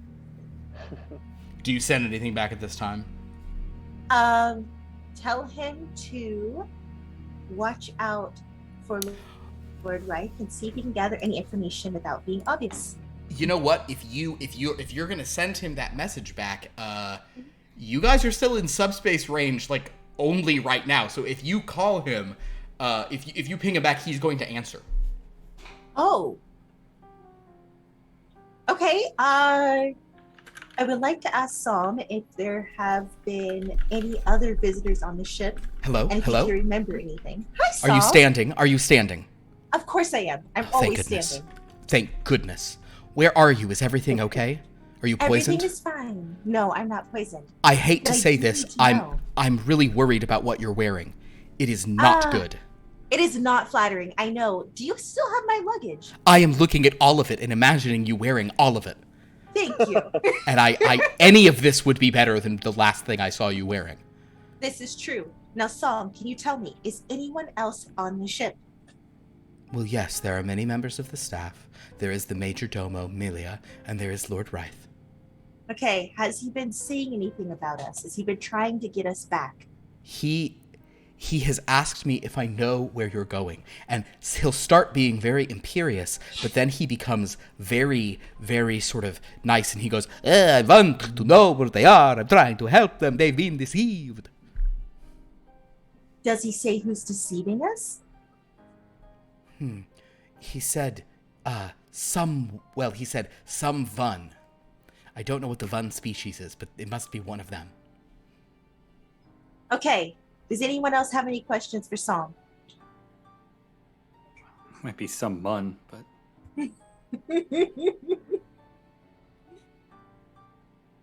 Do you send anything back at this time? Tell him to watch out for Lord Wright and see if he can gather any information without being obvious. You know what? If you're gonna send him that message back, you guys are still in subspace range, only right now. So if you call him, if you ping him back, he's going to answer. Oh. Okay. I would like to ask Psalm if there have been any other visitors on the ship. Hello. And if Hello. you remember anything. Hi, Psalm. Are you standing? Of course I am. I'm Thank always goodness. standing. Thank goodness. Where are you? Is everything okay? Are you poisoned? Everything is fine. No, I'm not poisoned. I hate to But I say do this. need to know. I'm really worried about what you're wearing. It is not good. It is not flattering. I know. Do you still have my luggage? I am looking at all of it and imagining you wearing all of it. Thank you. And I any of this would be better than the last thing I saw you wearing. This is true. Now, Psalm, can you tell me, is anyone else on the ship? Well, yes, there are many members of the staff. There is the Major Domo, Milia, and there is Lord Reith. Okay, has he been saying anything about us? Has he been trying to get us back? He has asked me if I know where you're going, and he'll start being very imperious, but then he becomes very, very sort of nice, and he goes, I want to know where they are. I'm trying to help them. They've been deceived. Does he say who's deceiving us? He said, some Vun. I don't know what the Vun species is, but it must be one of them. Okay, Does anyone else have any questions for Song? Might be some mun, but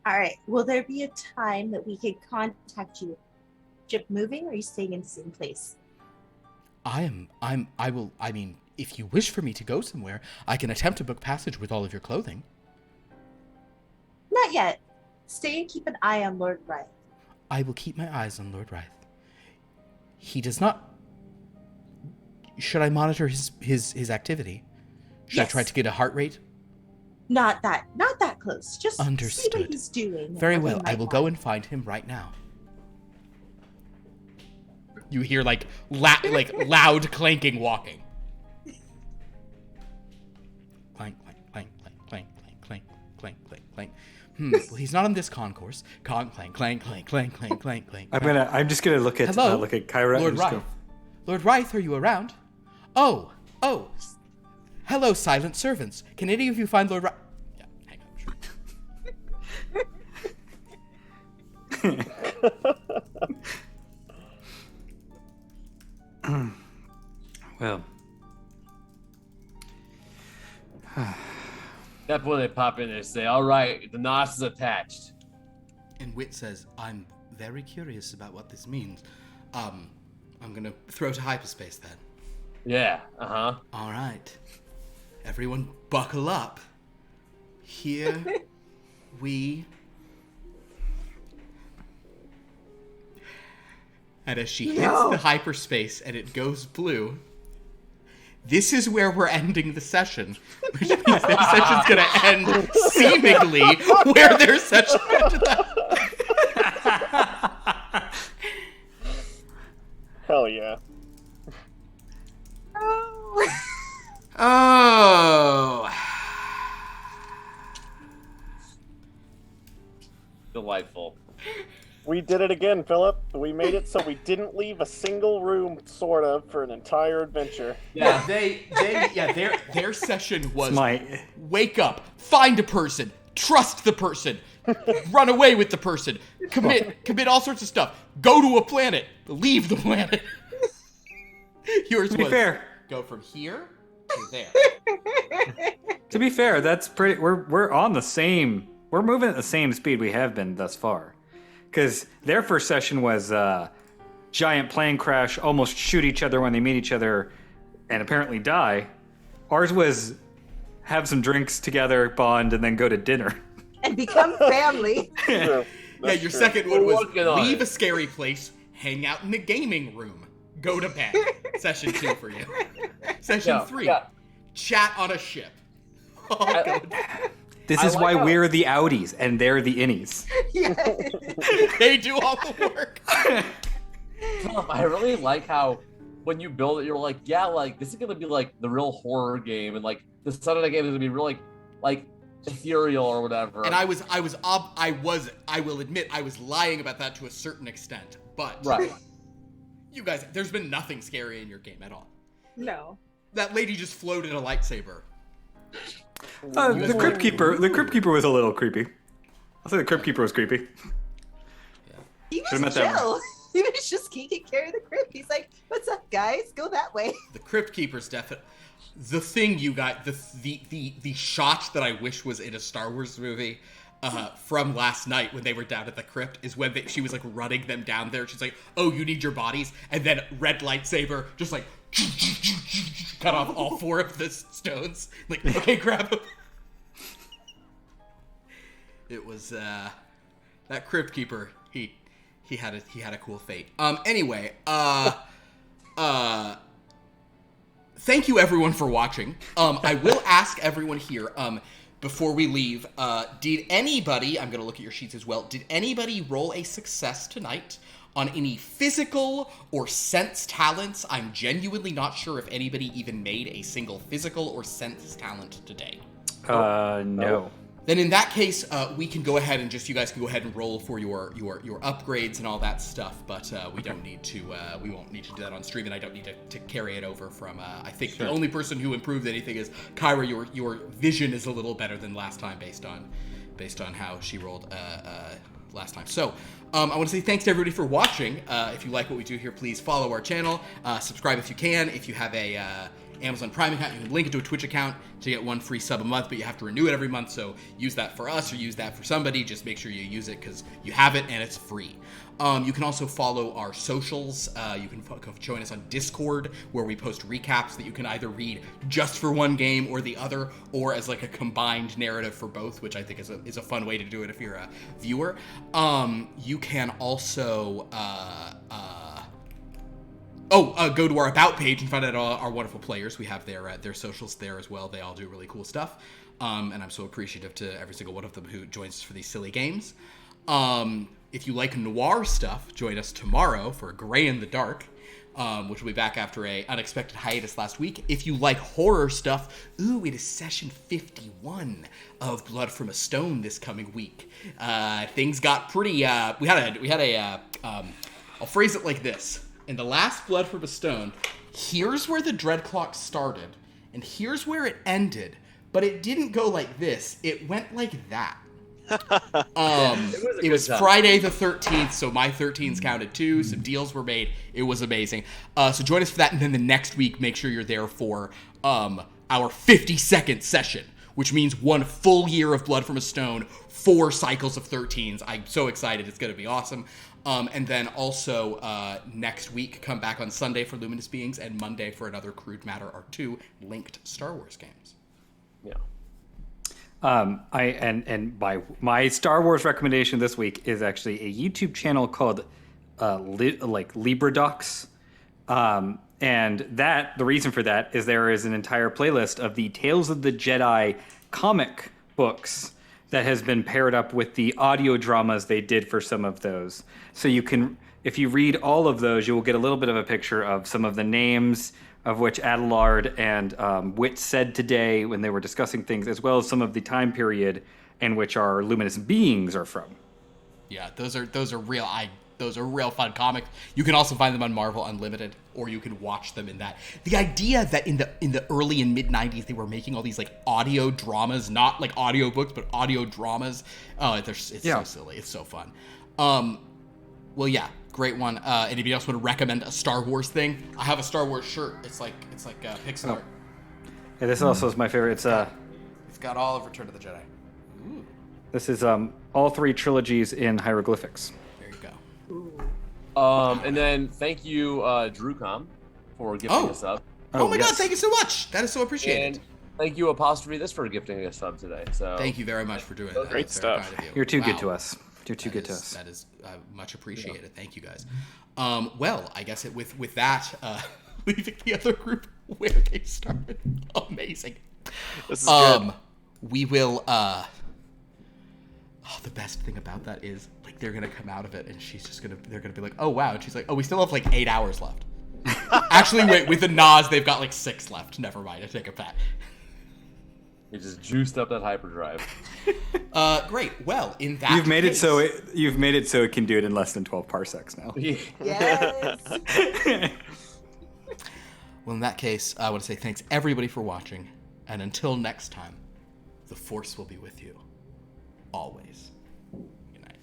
All right. Will there be a time that we could contact you? Ship moving, or are you staying in the same place? I mean, if you wish for me to go somewhere, I can attempt to book passage with all of your clothing. Not yet. Stay and keep an eye on Lord Wright. I will keep my eyes on Lord Rythe. He does not... Should I monitor his activity? Should I Yes. try to get a heart rate? Not that close. Just see Understood. what he's doing. Very and what well. he I might will go want. and find him right now. You hear like loud clanking walking. Clank, clank, clank, clank, clank, clank, clank, clank, clank. Well, he's not on this concourse. Clank, clank, clank, clank, clank, clank, clank, clank. I'm just gonna look at Hello, Kyra. Lord and just Rythe. go, Lord Rythe, are you around? Oh. Hello, silent servants. Can any of you find Lord Rythe? Yeah, hang on. Well, That's when they pop in and say, all right, the nos is attached. And Wit says, I'm very curious about what this means. I'm gonna throw to hyperspace then. Yeah, uh-huh. All right. Everyone buckle up. Here we... And as she hits the hyperspace and it goes blue, this is where we're ending the session. Which means their session's gonna end seemingly where their session ended up. Hell yeah. Oh. Delightful. We did it again, Philip. We made it so we didn't leave a single room, sort of, for an entire adventure. Yeah, their session was my wake up, find a person, trust the person, run away with the person, commit all sorts of stuff, go to a planet, leave the planet. Yours to be was fair. go from here to there. To be fair, that's pretty. We're on the same. We're moving at the same speed we have been thus far. Because their first session was giant plane crash, almost shoot each other when they meet each other, and apparently die. Ours was have some drinks together, bond, and then go to dinner. And become family. True. Yeah, That's your true. second one was working on leave it. a scary place, hang out in the gaming room, go to bed. Session 2 for you. Session 3, chat on a ship. Oh, God. This I is like why how- we're the outies and they're the innies. Yeah. They do all the work. Tom, I really like how when you build it, you're like, yeah, like this is gonna be like the real horror game, and like the start of the game is gonna be real like ethereal or whatever. And I will admit, I was lying about that to a certain extent. But right. you guys, there's been nothing scary in your game at all. No. That lady just floated a lightsaber. The Crypt Keeper was a little creepy. I'll say the Crypt Keeper was creepy. He Should've met was that chill. He was just taking care of the crypt. He's like, "What's up, guys? Go that way." The Crypt Keeper's definitely the thing you got. The shot that I wish was in a Star Wars movie from last night when they were down at the crypt is when she was like running them down there. She's like, "Oh, you need your bodies," and then red lightsaber just like cut off all 4 of the stones. Like, okay, grab them. It was that Crypt Keeper. He had a cool fate. Anyway, thank you everyone for watching. I will ask everyone here, before we leave, did anybody, I'm gonna look at your sheets as well, did anybody roll a success tonight on any physical or sense talents? I'm genuinely not sure if anybody even made a single physical or sense talent today. No. Then in that case, we can go ahead and you guys can go ahead and roll for your upgrades and all that stuff. But we don't need to. We won't need to do that on stream, and I don't need to carry it over from. I think the only person who improved anything is Kyra. Your vision is a little better than last time, based on how she rolled last time. So I want to say thanks to everybody for watching. If you like what we do here, please follow our channel. Subscribe if you can. If you have a Amazon Prime account, you can link it to a Twitch account to get 1 free sub a month, but you have to renew it every month, so use that for us or use that for somebody. Just make sure you use it because you have it and it's free. You can also follow our socials. You can join us on Discord, where we post recaps that you can either read just for one game or the other, or as like a combined narrative for both, which I think is a fun way to do it if you're a viewer. You can also go to our About page and find out all our wonderful players. We have their socials there as well. They all do really cool stuff. And I'm so appreciative to every single one of them who joins us for these silly games. If you like noir stuff, join us tomorrow for Grey in the Dark, which will be back after a unexpected hiatus last week. If you like horror stuff, it is session 51 of Blood from a Stone this coming week. Things got pretty, I'll phrase it like this. In the last Blood from a Stone, here's where the Dread Clock started, and here's where it ended, but it didn't go like this. It went like that. It was Friday the 13th, so my 13s counted too. Some deals were made. It was amazing. So join us for that, and then the next week, make sure you're there for our 52nd session, which means 1 full year of Blood from a Stone, 4 cycles of 13s. I'm so excited. It's going to be awesome. And then also next week, come back on Sunday for Luminous Beings, and Monday for another Crude Matter or 2 linked Star Wars games. Yeah. My Star Wars recommendation this week is actually a YouTube channel called LibraDocs. And the reason for that is there is an entire playlist of the Tales of the Jedi comic books that has been paired up with the audio dramas they did for some of those. So you can, if you read all of those, you will get a little bit of a picture of some of the names of which Adelard and Wit said today when they were discussing things, as well as some of the time period in which our luminous beings are from. Yeah, those are real fun comics. You can also find them on Marvel Unlimited, or you can watch them in that. The idea that in the early and mid 90s they were making all these like audio dramas, not like audio books, but audio dramas. It's so silly. It's so fun. Well, yeah, great one. Anybody else want to recommend a Star Wars thing? I have a Star Wars shirt. It's like pixel art. Yeah, this also is my favorite. It's got all of Return of the Jedi. Ooh. This is all 3 trilogies in hieroglyphics. There you go. And then thank you, DrewCom, for gifting us up. Oh my God! Thank you so much. That is so appreciated. And thank you, Apostrophe This, for gifting us up today. So thank you very much for doing that. Great stuff. You're too good to us. You're too good to us. That is much appreciated. Yeah. Thank you guys. Well, I guess with that, leaving the other group where they started. Amazing. This is good. We will. The best thing about that is like they're gonna come out of it and they're gonna be like, oh wow, and she's like, oh, we still have like 8 hours left. Actually, wait, with the Nas, they've got like 6 left. Never mind, I take it back. You just juiced up that hyperdrive. Great. Well, in that you've made it so it can do it in less than 12 parsecs now. Yes. Well, in that case, I want to say thanks everybody for watching, and until next time, the Force will be with you always. Good night.